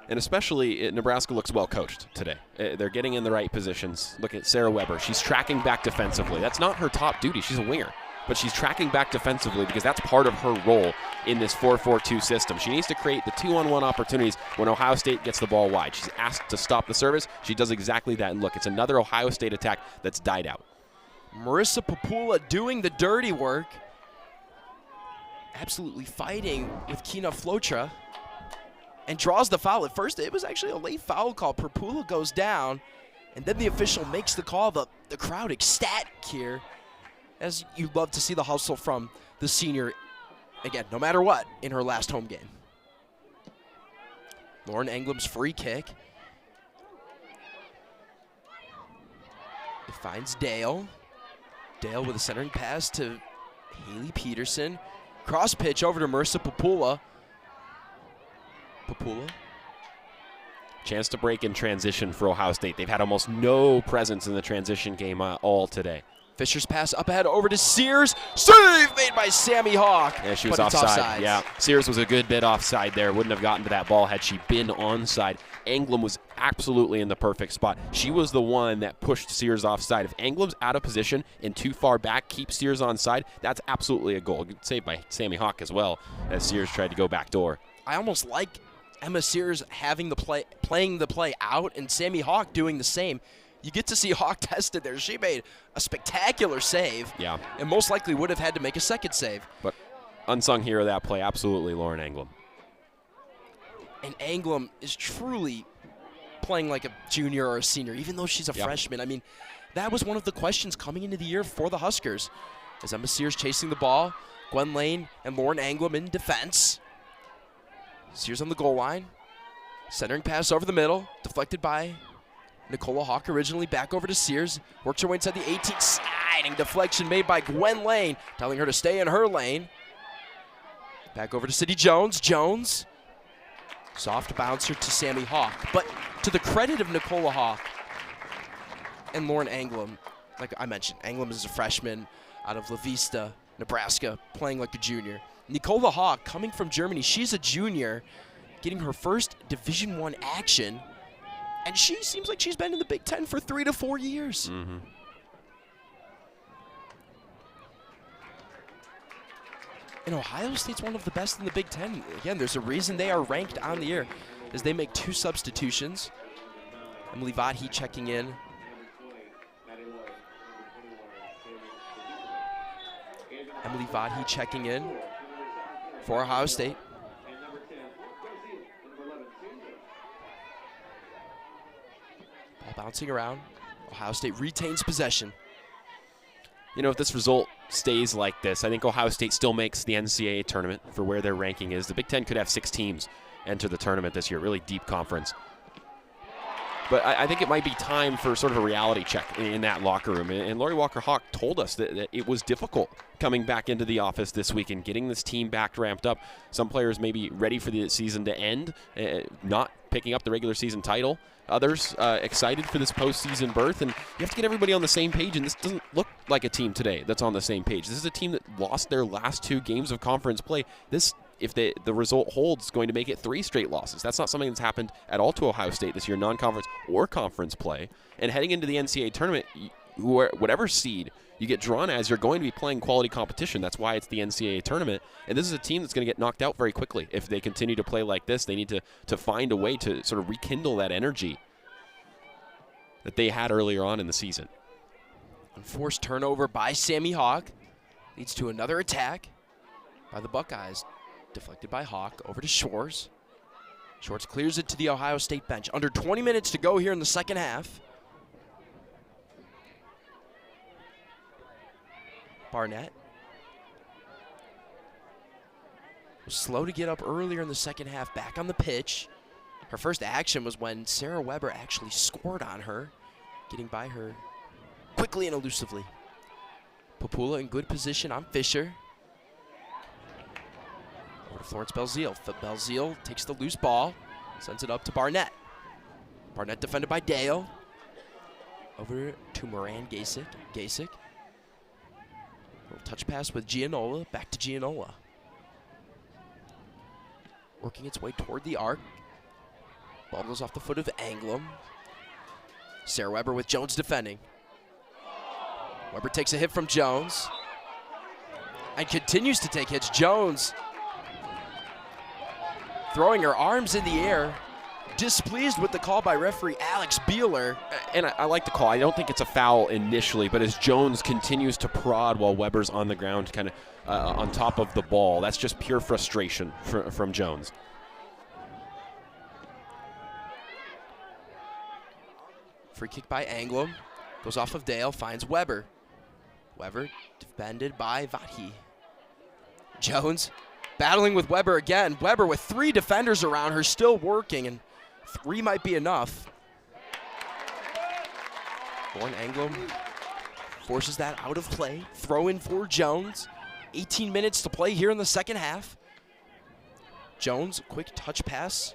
And especially Nebraska looks well coached today. They're getting in the right positions. Look at Sarah Weber. She's tracking back defensively. That's not her top duty. She's a winger. But she's tracking back defensively because that's part of her role in this 4-4-2 system. She needs to create the 2-on-1 opportunities when Ohio State gets the ball wide. She's asked to stop the service. She does exactly that. And look, it's another Ohio State attack that's died out. Marissa Papula doing the dirty work. Absolutely fighting with Kina Flotra. And draws the foul. At first, it was actually a late foul call. Papula goes down, and then the official makes the call. The crowd ecstatic here, as you love to see the hustle from the senior, again, no matter what, in her last home game. Lauren Englam's free kick. It finds Dale. Dale with a centering pass to Haley Peterson. Cross pitch over to Marissa Papula. Chance to break in transition for Ohio State. They've had almost no presence in the transition game all today. Fisher's pass up ahead over to Sears. Save made by Sammy Hawk. Yeah, she was offside. Yeah, Sears was a good bit offside there. Wouldn't have gotten to that ball had she been onside. Englam was absolutely in the perfect spot. She was the one that pushed Sears offside. If Englam's out of position and too far back, keeps Sears onside, that's absolutely a goal. Saved by Sammy Hawk as well, as Sears tried to go back door. I almost like Emma Sears having playing the play out, and Sammy Hawk doing the same. You get to see Hawk tested there. She made a spectacular save. Yeah. And most likely would have had to make a second save. But unsung hero of that play, absolutely Lauren Englam. And Englam is truly playing like a junior or a senior, even though she's a freshman. I mean, that was one of the questions coming into the year for the Huskers. As Emma Sears chasing the ball, Gwen Lane and Lauren Englam in defense. Sears on the goal line. Centering pass over the middle. Deflected by Nicola Hawk originally. Back over to Sears. Works her way inside the 18. Sliding deflection made by Gwen Lane. Telling her to stay in her lane. Back over to City Jones. Jones. Soft bouncer to Sammy Hawk. But to the credit of Nicola Hawk and Lauren Englam, like I mentioned, Englam is a freshman out of La Vista, Nebraska, playing like a junior. Nicola Hawk, coming from Germany, she's a junior, getting her first Division I action, and she seems like she's been in the Big Ten for 3 to 4 years. Mm-hmm. And Ohio State's one of the best in the Big Ten. Again, there's a reason they are ranked on the year, as they make 2 substitutions. Emily Vodhe checking in Emily Vadhi checking in for Ohio State. Ball bouncing around. Ohio State retains possession. You know, if this result stays like this, I think Ohio State still makes the NCAA tournament for where their ranking is. The Big Ten could have 6 teams enter the tournament this year, really deep conference. But I think it might be time for sort of a reality check in that locker room. And Lori Walker-Hawk told us that it was difficult coming back into the office this week and getting this team back ramped up. Some players may be ready for the season to end, not picking up the regular season title. Others excited for this postseason berth. And you have to get everybody on the same page, and this doesn't look like a team today that's on the same page. This is a team that lost their last 2 games of conference play. This, if the result holds, is going to make it 3 straight losses. That's not something that's happened at all to Ohio State this year, non-conference or conference play. And heading into the NCAA tournament, whatever seed you get drawn as, you're going to be playing quality competition. That's why it's the NCAA tournament. And this is a team that's going to get knocked out very quickly. If they continue to play like this, they need to find a way to sort of rekindle that energy that they had earlier on in the season. Unforced turnover by Sammy Hawk leads to another attack by the Buckeyes. Deflected by Hawk, over to Shores. Shores clears it to the Ohio State bench. Under 20 minutes to go here in the second half. Barnett was slow to get up earlier in the second half, back on the pitch. Her first action was when Sarah Weber actually scored on her, getting by her quickly and elusively. Papula in good position on Fisher. Over to Florence Belzile. Belzile takes the loose ball, sends it up to Barnett. Barnett defended by Dale. Over to Moran Gasic. Little touch pass with Gianola. Back to Gianola. Working its way toward the arc. Ball goes off the foot of Anglem. Sarah Weber with Jones defending. Weber takes a hit from Jones and continues to take hits. Jones throwing her arms in the air, displeased with the call by referee Alex Beeler. And I like the call. I don't think it's a foul initially, but as Jones continues to prod while Weber's on the ground, kind of on top of the ball, that's just pure frustration from Jones. Free kick by Anglem. Goes off of Dale, finds Weber. Weber defended by Vadhi. Jones battling with Weber again. Weber with 3 defenders around her, still working, and 3 might be enough. Lauren Anglem forces that out of play. Throw in for Jones. 18 minutes to play here in the second half. Jones, quick touch pass.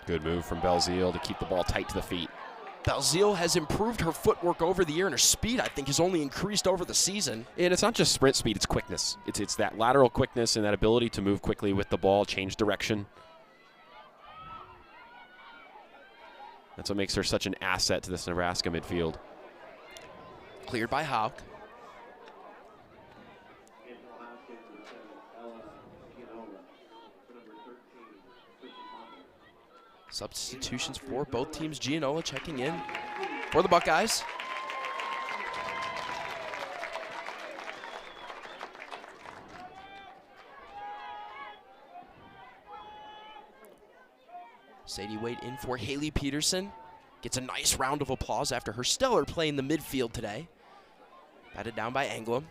Good move from Belzile to keep the ball tight to the feet. Belzile has improved her footwork over the year, and her speed, I think, has only increased over the season. And it's not just sprint speed, it's quickness. It's that lateral quickness and that ability to move quickly with the ball, change direction. That's what makes her such an asset to this Nebraska midfield. Cleared by Hawk. Substitutions for both teams. Gianola checking in for the Buckeyes. Sadie Wade in for Haley Peterson. Gets a nice round of applause after her stellar play in the midfield today. Batted down by Anglem.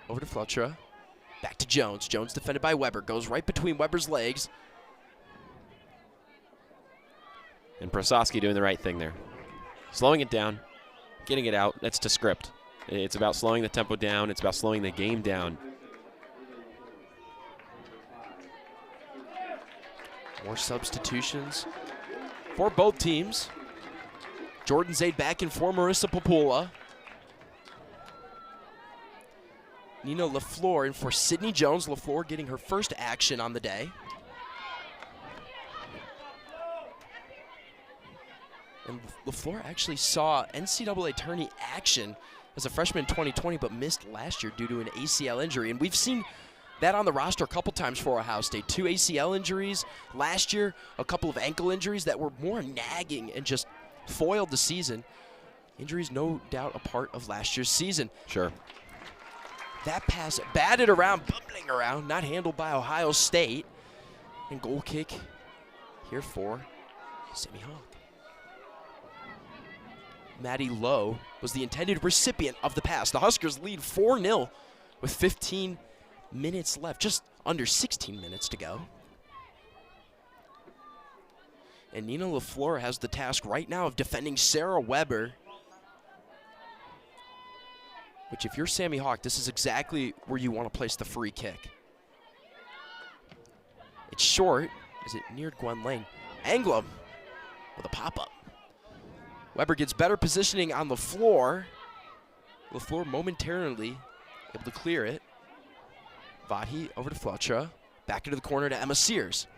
Over to Fletcher. Back to Jones. Jones defended by Weber. Goes right between Weber's legs. And Prososki doing the right thing there. Slowing it down, getting it out. That's to script. It's about slowing the tempo down. It's about slowing the game down. More substitutions for both teams. Jordan Zaid back in for Marissa Papula. Nina LaFleur in for Sydney Jones. LaFleur getting her first action on the day. And LaFleur actually saw NCAA tourney action as a freshman in 2020, but missed last year due to an ACL injury. And we've seen that on the roster a couple times for Ohio State. 2 ACL injuries last year, a couple of ankle injuries that were more nagging and just foiled the season. Injuries, no doubt, a part of last year's season. Sure. That pass batted around, bubbling around, not handled by Ohio State. And goal kick here for Sammy Hawk. Maddie Lowe was the intended recipient of the pass. The Huskers lead 4-0 with 15 minutes left, just under 16 minutes to go. And Nina LaFleur has the task right now of defending Sarah Weber, which if you're Sammy Hawk, this is exactly where you want to place the free kick. It's short as it neared Gwen Lane. Anglum with a pop-up. Weber gets better positioning on the floor. LaFleur momentarily able to clear it. Vahi over to Fletcher. Back into the corner to Emma Sears.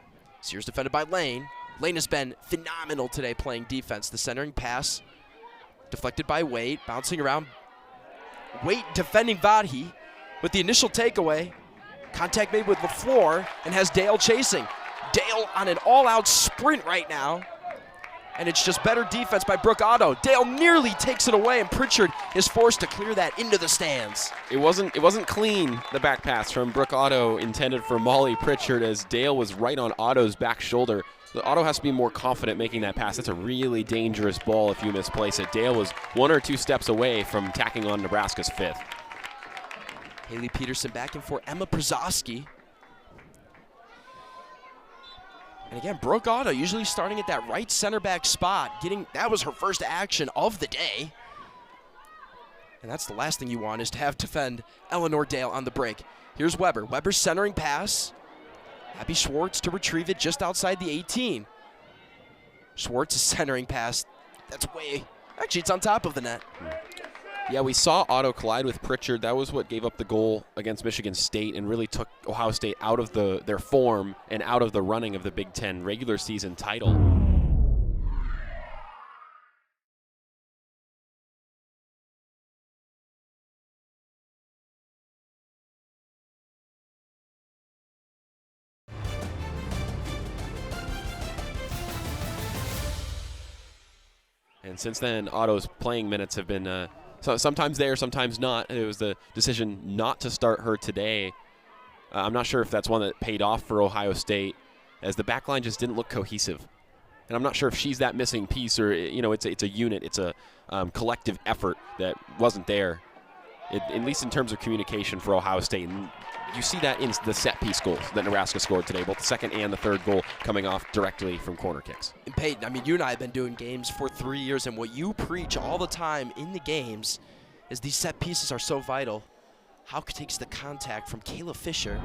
Sears defended by Lane. Lane has been phenomenal today playing defense. The centering pass deflected by Waite, bouncing around. Waite defending Vahi with the initial takeaway. Contact made with LaFleur and has Dale chasing. Dale on an all-out sprint right now. And it's just better defense by Brooke Otto. Dale nearly takes it away, and Pritchard is forced to clear that into the stands. It wasn't clean, the back pass from Brooke Otto intended for Molly Pritchard, as Dale was right on Otto's back shoulder. Otto has to be more confident making that pass. That's a really dangerous ball if you misplace it. Dale was 1 or 2 steps away from tacking on Nebraska's 5th. Haley Peterson back in for Emma Przowski. And again, Brooke Otto usually starting at that right center back spot. That was her first action of the day. And that's the last thing you want, is to have defend Eleanor Dale on the break. Here's Weber. Weber's centering pass. Abby Schwartz to retrieve it just outside the 18. Schwartz is centering pass. That's actually it's on top of the net. Yeah, we saw Otto collide with Pritchard. That was what gave up the goal against Michigan State and really took Ohio State out of their form and out of the running of the Big Ten regular season title. And since then, Otto's playing minutes have been so sometimes there, sometimes not. It was the decision not to start her today. I'm not sure if that's one that paid off for Ohio State, as the back line just didn't look cohesive. And I'm not sure if she's that missing piece, or it's a unit, it's a collective effort that wasn't there, at least in terms of communication for Ohio State. And you see that in the set piece goals that Nebraska scored today, both the second and the third goal coming off directly from corner kicks. And Peyton, I mean, you and I have been doing games for 3 years, and what you preach all the time in the games is these set pieces are so vital. Hauck takes the contact from Kayla Fisher.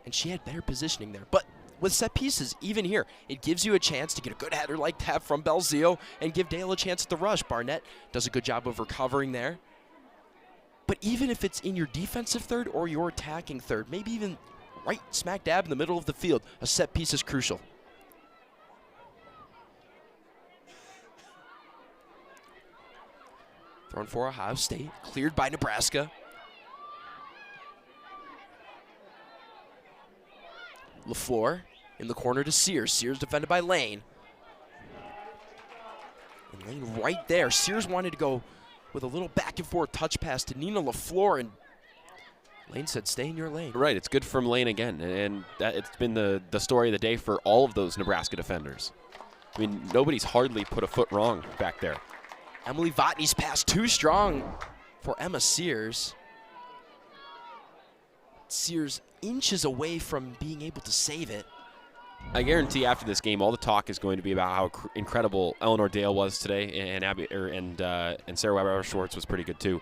And she had better positioning there. But with set pieces, even here, it gives you a chance to get a good header like that from Belzio and give Dale a chance at the rush. Barnett does a good job of recovering there. But even if it's in your defensive third or your attacking third, maybe even right smack dab in the middle of the field, a set piece is crucial. Thrown for Ohio State, cleared by Nebraska. LaFleur in the corner to Sears. Sears defended by Lane. And Lane right there. Sears wanted to go with a little back and forth touch pass to Nina LaFleur, and Lane said, stay in your lane. Right, it's good from Lane again, and it's been the story of the day for all of those Nebraska defenders. I mean, nobody's hardly put a foot wrong back there. Emily Vatney's pass too strong for Emma Sears. Sears inches away from being able to save it. I guarantee after this game, all the talk is going to be about how incredible Eleanor Dale was today, and Sarah Weber Schwartz was pretty good too.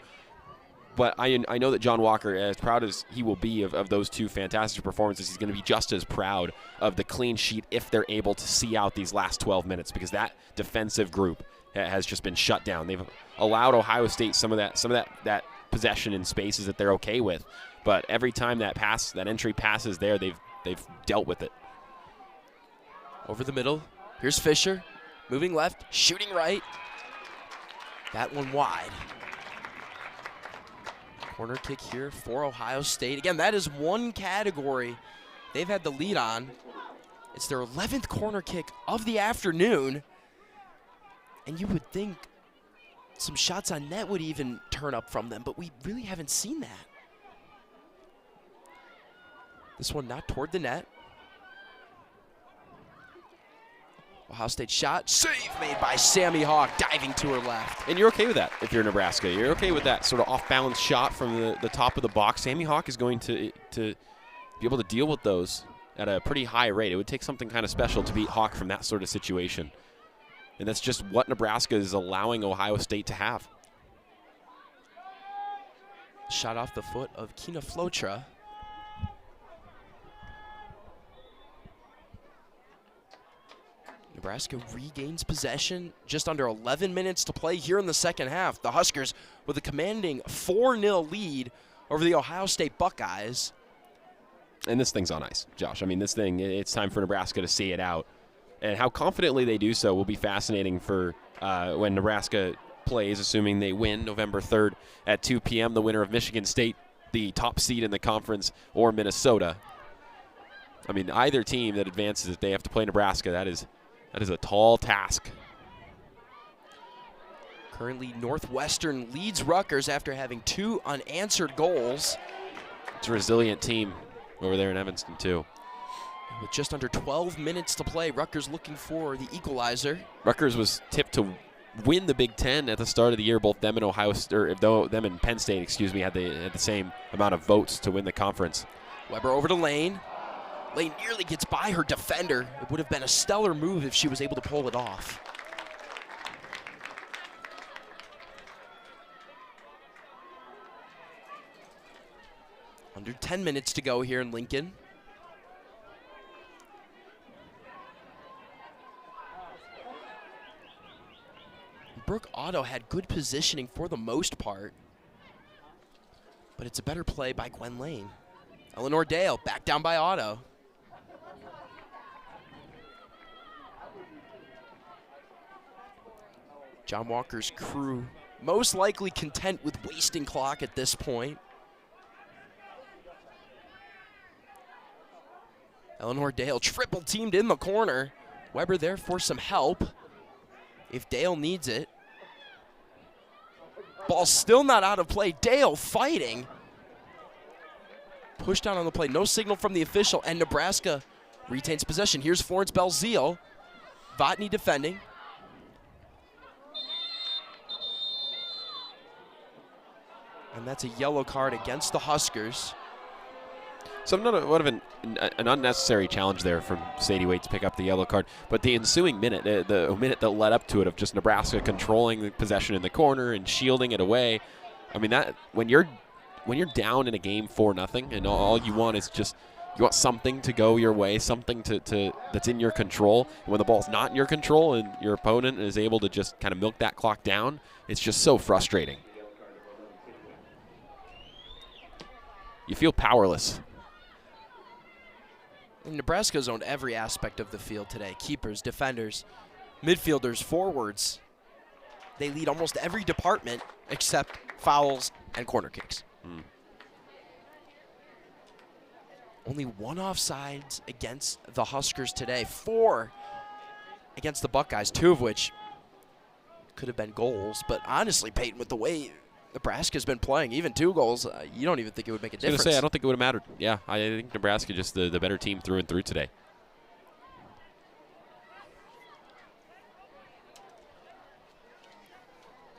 But I know that John Walker, as proud as he will be of those two fantastic performances, he's going to be just as proud of the clean sheet if they're able to see out these last 12 minutes, because that defensive group has just been shut down. They've allowed Ohio State some of that possession in spaces that they're okay with, but every time that entry pass is there, they've dealt with it. Over the middle, here's Fisher, moving left, shooting right. That one wide. Corner kick here for Ohio State. Again, that is one category they've had the lead on. It's their 11th corner kick of the afternoon. And you would think some shots on net would even turn up from them, but we really haven't seen that. This one not toward the net. Ohio State shot, save made by Sammy Hawk, diving to her left. And you're okay with that if you're Nebraska. You're okay with that sort of off-balance shot from the top of the box. Sammy Hawk is going to be able to deal with those at a pretty high rate. It would take something kind of special to beat Hawk from that sort of situation. And that's just what Nebraska is allowing Ohio State to have. Shot off the foot of Kina Flotra. Nebraska regains possession. Just under 11 minutes to play here in the second half. The Huskers with a commanding 4-0 lead over the Ohio State Buckeyes. And this thing's on ice, Josh. I mean, this thing, it's time for Nebraska to see it out. And how confidently they do so will be fascinating for when Nebraska plays, assuming they win November 3rd at 2 p.m., the winner of Michigan State, the top seed in the conference, or Minnesota. I mean, either team that advances, if they have to play Nebraska, that is a tall task. Currently, Northwestern leads Rutgers after having 2 unanswered goals. It's a resilient team over there in Evanston, too. With just under 12 minutes to play, Rutgers looking for the equalizer. Rutgers was tipped to win the Big Ten at the start of the year. Both them and them and Penn State, had the same amount of votes to win the conference. Weber over to Lane. Lane nearly gets by her defender. It would have been a stellar move if she was able to pull it off. Under 10 minutes to go here in Lincoln. Brooke Otto had good positioning for the most part, but it's a better play by Gwen Lane. Eleanor Dale back down by Otto. John Walker's crew most likely content with wasting clock at this point. Eleanor Dale triple teamed in the corner. Weber there for some help if Dale needs it. Ball still not out of play. Dale fighting. Pushed down on the play. No signal from the official, and Nebraska retains possession. Here's Florence Belzile. Votny defending. And that's a yellow card against the Huskers. Somewhat of an unnecessary challenge there from Sadie Waite to pick up the yellow card. But the ensuing minute, the minute that led up to it of just Nebraska controlling the possession in the corner and shielding it away. I mean, that when you're down in a game 4-0 and all you want is just you want something to go your way, something to that's in your control. And when the ball's not in your control and your opponent is able to just kind of milk that clock down, it's just so frustrating. You feel powerless. And Nebraska's owned every aspect of the field today. Keepers, defenders, midfielders, forwards. They lead almost every department except fouls and corner kicks. Only 1 offsides against the Huskers today. 4 against the Buckeyes, 2 of which could have been goals. But honestly, Peyton, with the way Nebraska's been playing, even 2 goals, you don't even think it would make a difference. I was going to say, I don't think it would have mattered. Yeah, I think Nebraska just the better team through and through today.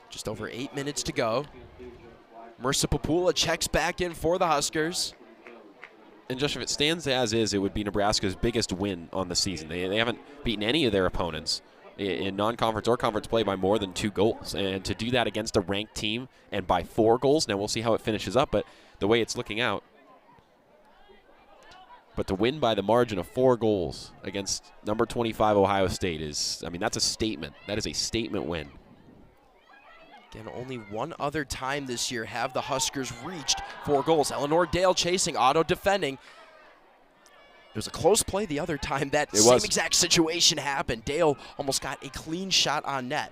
Just over 8 minutes to go. Marissa Papula checks back in for the Huskers. And Josh, if it stands as is, it would be Nebraska's biggest win on the season. They haven't beaten any of their opponents in non-conference or conference play by more than 2 goals. And to do that against a ranked team and by 4 goals, now we'll see how it finishes up, but the way it's looking out. But to win by the margin of 4 goals against number 25 Ohio State is, I mean, that's a statement. That is a statement win. Again, only 1 other time this year have the Huskers reached 4 goals. Eleanor Dale chasing, Otto defending. It was a close play the other time. That same exact situation happened. Dale almost got a clean shot on net.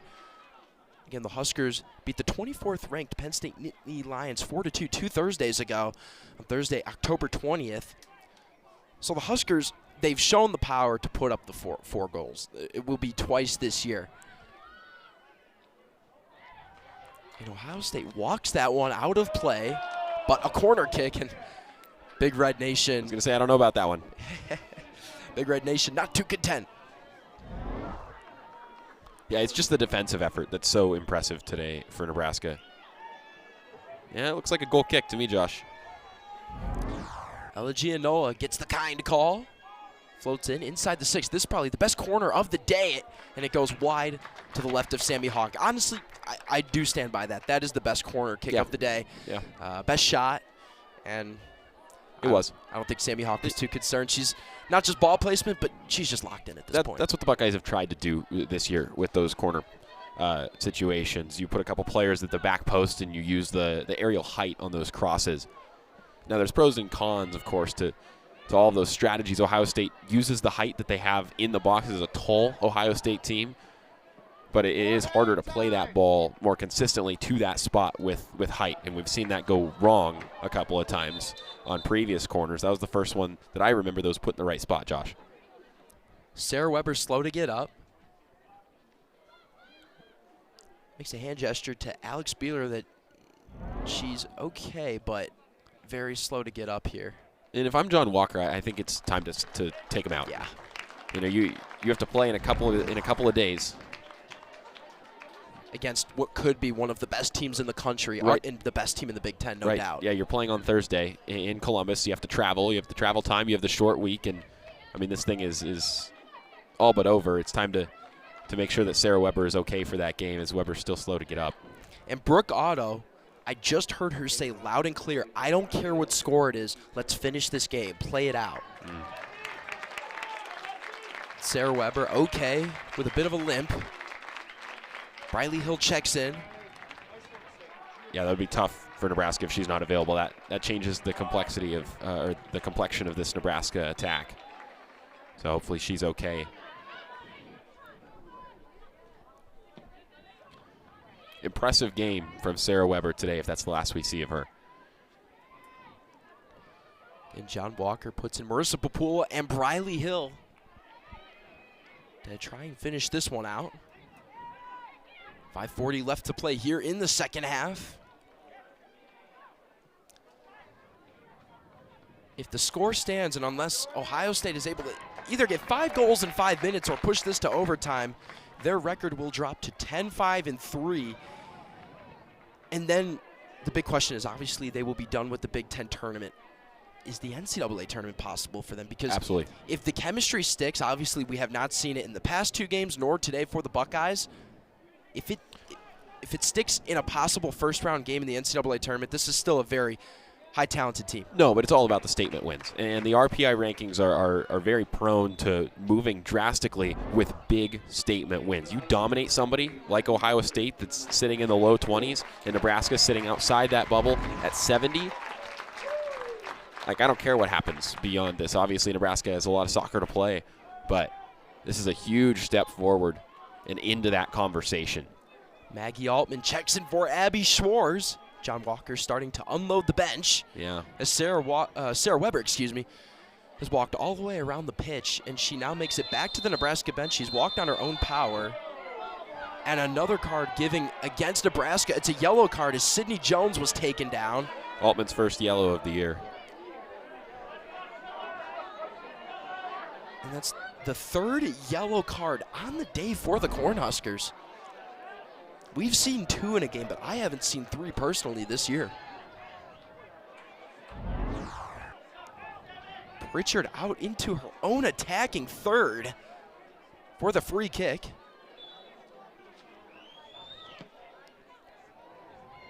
Again, the Huskers beat the 24th ranked Penn State Nittany Lions 4-2 2 Thursdays ago, on Thursday, October 20th. So the Huskers they've shown the power to put up the four goals. It will be twice this year. And Ohio State walks that one out of play, but a corner kick, and Big Red Nation. I was going to say, I don't know about that one. Big Red Nation not too content. Yeah, it's just the defensive effort that's so impressive today for Nebraska. Yeah, it looks like a goal kick to me, Josh. Elagianola gets the kind call. Floats in inside the 6. This is probably the best corner of the day, and it goes wide to the left of Sammy Hawk. Honestly, I do stand by that. That is the best corner kick of the day. Yeah. Best shot, and it was. I don't think Sammy Hawk is too concerned. She's not just ball placement, but she's just locked in at this point. That's what the Buckeyes have tried to do this year with those corner situations. You put a couple players at the back post, and you use the aerial height on those crosses. Now, there's pros and cons, of course, to all of those strategies. Ohio State uses the height that they have in the box as a tall Ohio State team, but it is harder to play that ball more consistently to that spot with height, and we've seen that go wrong a couple of times on previous corners. That was the first one that I remember those put in the right spot, Josh. Sarah Weber slow to get up. Makes a hand gesture to Alex Beeler that she's okay, but very slow to get up here. And if I'm John Walker, I think it's time to take him out. Yeah. You know, you have to play in a couple of days against what could be one of the best teams in the country, right, and the best team in the Big Ten, no right. doubt. Yeah, you're playing on Thursday in Columbus. You have to travel. You have the travel time. You have the short week, and I mean, this thing is all but over. It's time to make sure that Sarah Weber is okay for that game, as Weber's still slow to get up. And Brooke Otto, I just heard her say loud and clear, I don't care what score it is, let's finish this game, play it out. Sarah Weber, okay, with a bit of a limp. Briley Hill checks in. Yeah, that would be tough for Nebraska if she's not available. That changes the complexity of, or the complexion of this Nebraska attack. So hopefully she's okay. Impressive game from Sarah Weber today, if that's the last we see of her. And John Walker puts in Marissa Papula and Briley Hill to try and finish this one out. 5:40 left to play here in the second half. If the score stands, and unless Ohio State is able to either get 5 goals in 5 minutes or push this to overtime, their record will drop to 10-5-3. And then the big question is, obviously, they will be done with the Big Ten tournament. Is the NCAA tournament possible for them? Because absolutely, if the chemistry sticks, obviously we have not seen it in the past 2 games, nor today for the Buckeyes. If it sticks in a possible first-round game in the NCAA tournament, this is still a very high-talented team. No, but it's all about the statement wins. And the RPI rankings are very prone to moving drastically with big statement wins. You dominate somebody like Ohio State that's sitting in the low 20s, and Nebraska sitting outside that bubble at 70. Like, I don't care what happens beyond this. Obviously, Nebraska has a lot of soccer to play, but this is a huge step forward and into that conversation. Maggie Altman checks in for Abby Schwartz. John Walker starting to unload the bench. Yeah. As Sarah Weber, has walked all the way around the pitch, and she now makes it back to the Nebraska bench. She's walked on her own power. And another card giving against Nebraska. It's a yellow card as Sydney Jones was taken down. Altman's first yellow of the year. And that's the 3rd yellow card on the day for the Cornhuskers. We've seen 2 in a game, but I haven't seen 3 personally this year. Pritchard out into her own attacking 3rd for the free kick.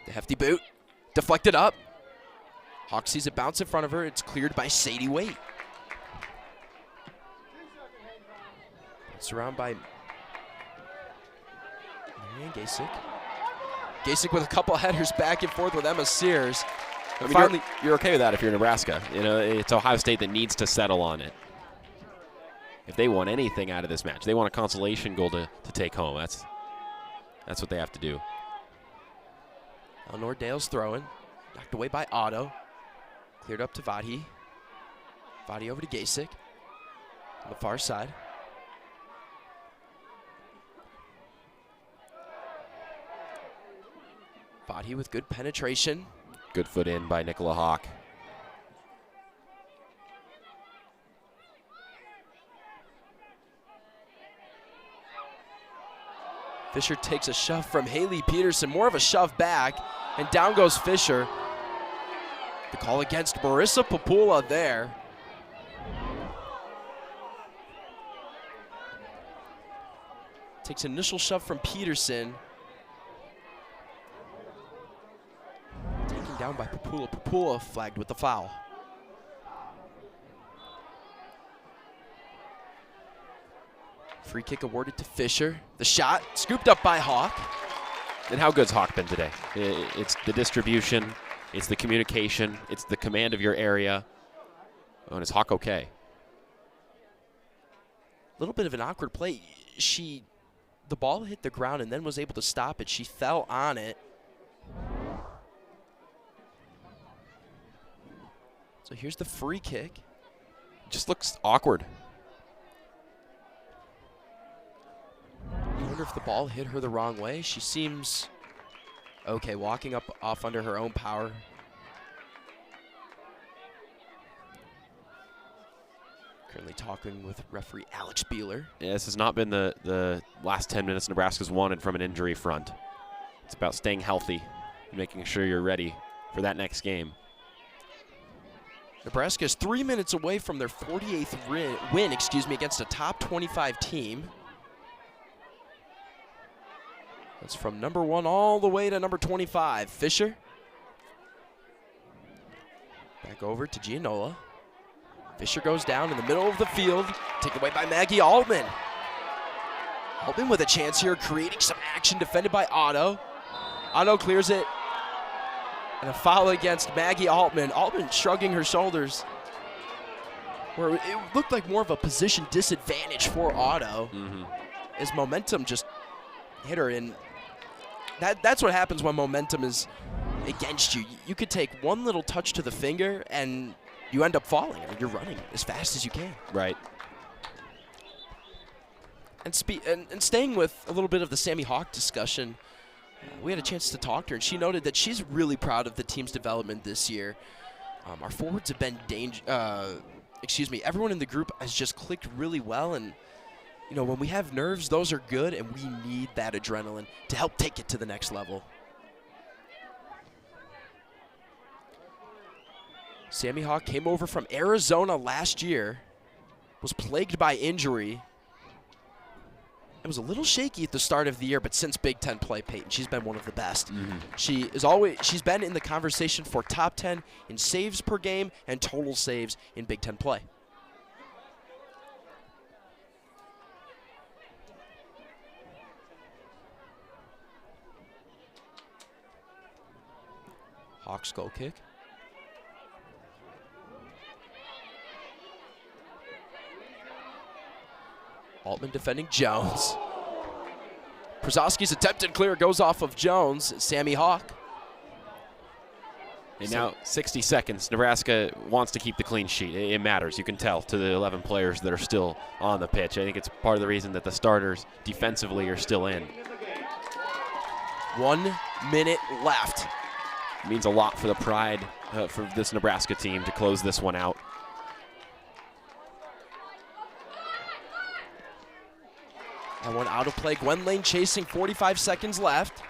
The hefty boot, deflected up. Hawk sees it bounce in front of her. It's cleared by Sadie Waite. Surrounded by Marianne Gasik. Gasik with a couple headers back and forth with Emma Sears. I mean, finally, you're okay with that if you're Nebraska. You know, it's Ohio State that needs to settle on it. If they want anything out of this match, they want a consolation goal to take home. That's what they have to do. Eleanor Dale's throwing. Knocked away by Otto. Cleared up to Vadhi. Vadhi over to Gasik. the far side. Body with good penetration. Good foot in by Nicola Hawk. Fisher takes a shove from Haley Peterson, more of a shove back, and down goes Fisher. The call against Marissa Papula there. Takes initial shove from Peterson. Taken down by Papula. Papula flagged with the foul. Free kick awarded to Fisher. The shot scooped up by Hawk. And how good's Hawk been today? It's the distribution, it's the communication, it's the command of your area. Oh, and is Hawk okay? A little bit of an awkward play. The ball hit the ground and then was able to stop it. She fell on it. So here's the free kick. Just looks awkward. I wonder if the ball hit her the wrong way. She seems okay, walking up off under her own power. Currently talking with referee Alex Beeler. Yeah, this has not been the last 10 minutes Nebraska's wanted from an injury front. It's about staying healthy and making sure you're ready for that next game. Nebraska is 3 minutes away from their 48th win against a top 25 team. That's from number 1 all the way to number 25. Fisher. Back over to Gianola. Fisher goes down in the middle of the field. Taken away by Maggie Altman. Altman with a chance here, creating some action, defended by Otto. Otto clears it. And a foul against Maggie Altman. Altman shrugging her shoulders. Where it looked like more of a position disadvantage for Otto. As momentum just hit her in. That's what happens when momentum is against you. You could take one little touch to the finger and you end up falling. I mean, you're running as fast as you can. Right. And staying with a little bit of the Sammy Hawk discussion, we had a chance to talk to her, and she noted that she's really proud of the team's development this year. Our forwards have been everyone in the group has just clicked really well, and you know, when we have nerves, those are good, and we need that adrenaline to help take it to the next level. Sammy Hawk came over from Arizona last year, was plagued by injury. It was a little shaky at the start of the year, but since Big Ten play, Peyton, she's been one of the best. She's been in the conversation for top 10 in saves per game and total saves in Big Ten play. Hawks goal kick. Altman defending Jones. Przowski's attempted clear goes off of Jones. Sammy Hawk. And now 60 seconds. Nebraska wants to keep the clean sheet. It matters. You can tell to the 11 players that are still on the pitch. I think it's part of the reason that the starters defensively are still in. 1 minute left. It means a lot for the pride for this Nebraska team to close this one out. That one out of play. Gwen Lane chasing, 45 seconds left.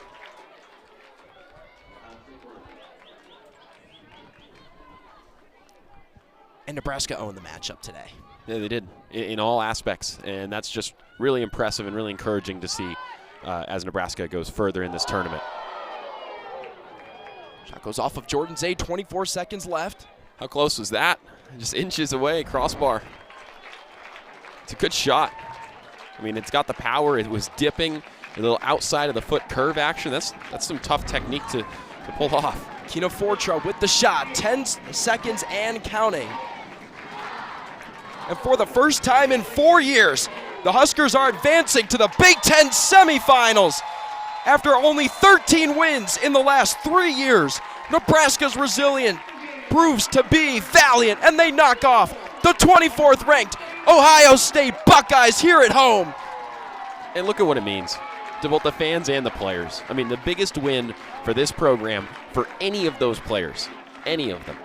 And Nebraska owned the matchup today. Yeah, they did in all aspects, and that's just really impressive and really encouraging to see as Nebraska goes further in this tournament. Shot goes off of Jordan Zay, 24 seconds left. How close was that? Just inches away, crossbar. It's a good shot. I mean, it's got the power. It was dipping, a little outside of the foot curve action. That's some tough technique to pull off. Kina Fortra with the shot, 10 seconds and counting. And for the first time in 4 years, the Huskers are advancing to the Big Ten semifinals. After only 13 wins in the last 3 years, Nebraska's resilient proves to be valiant, and they knock off the 24th ranked Ohio State Buckeyes here at home. And look at what it means to both the fans and the players. I mean, the biggest win for this program for any of those players, any of them.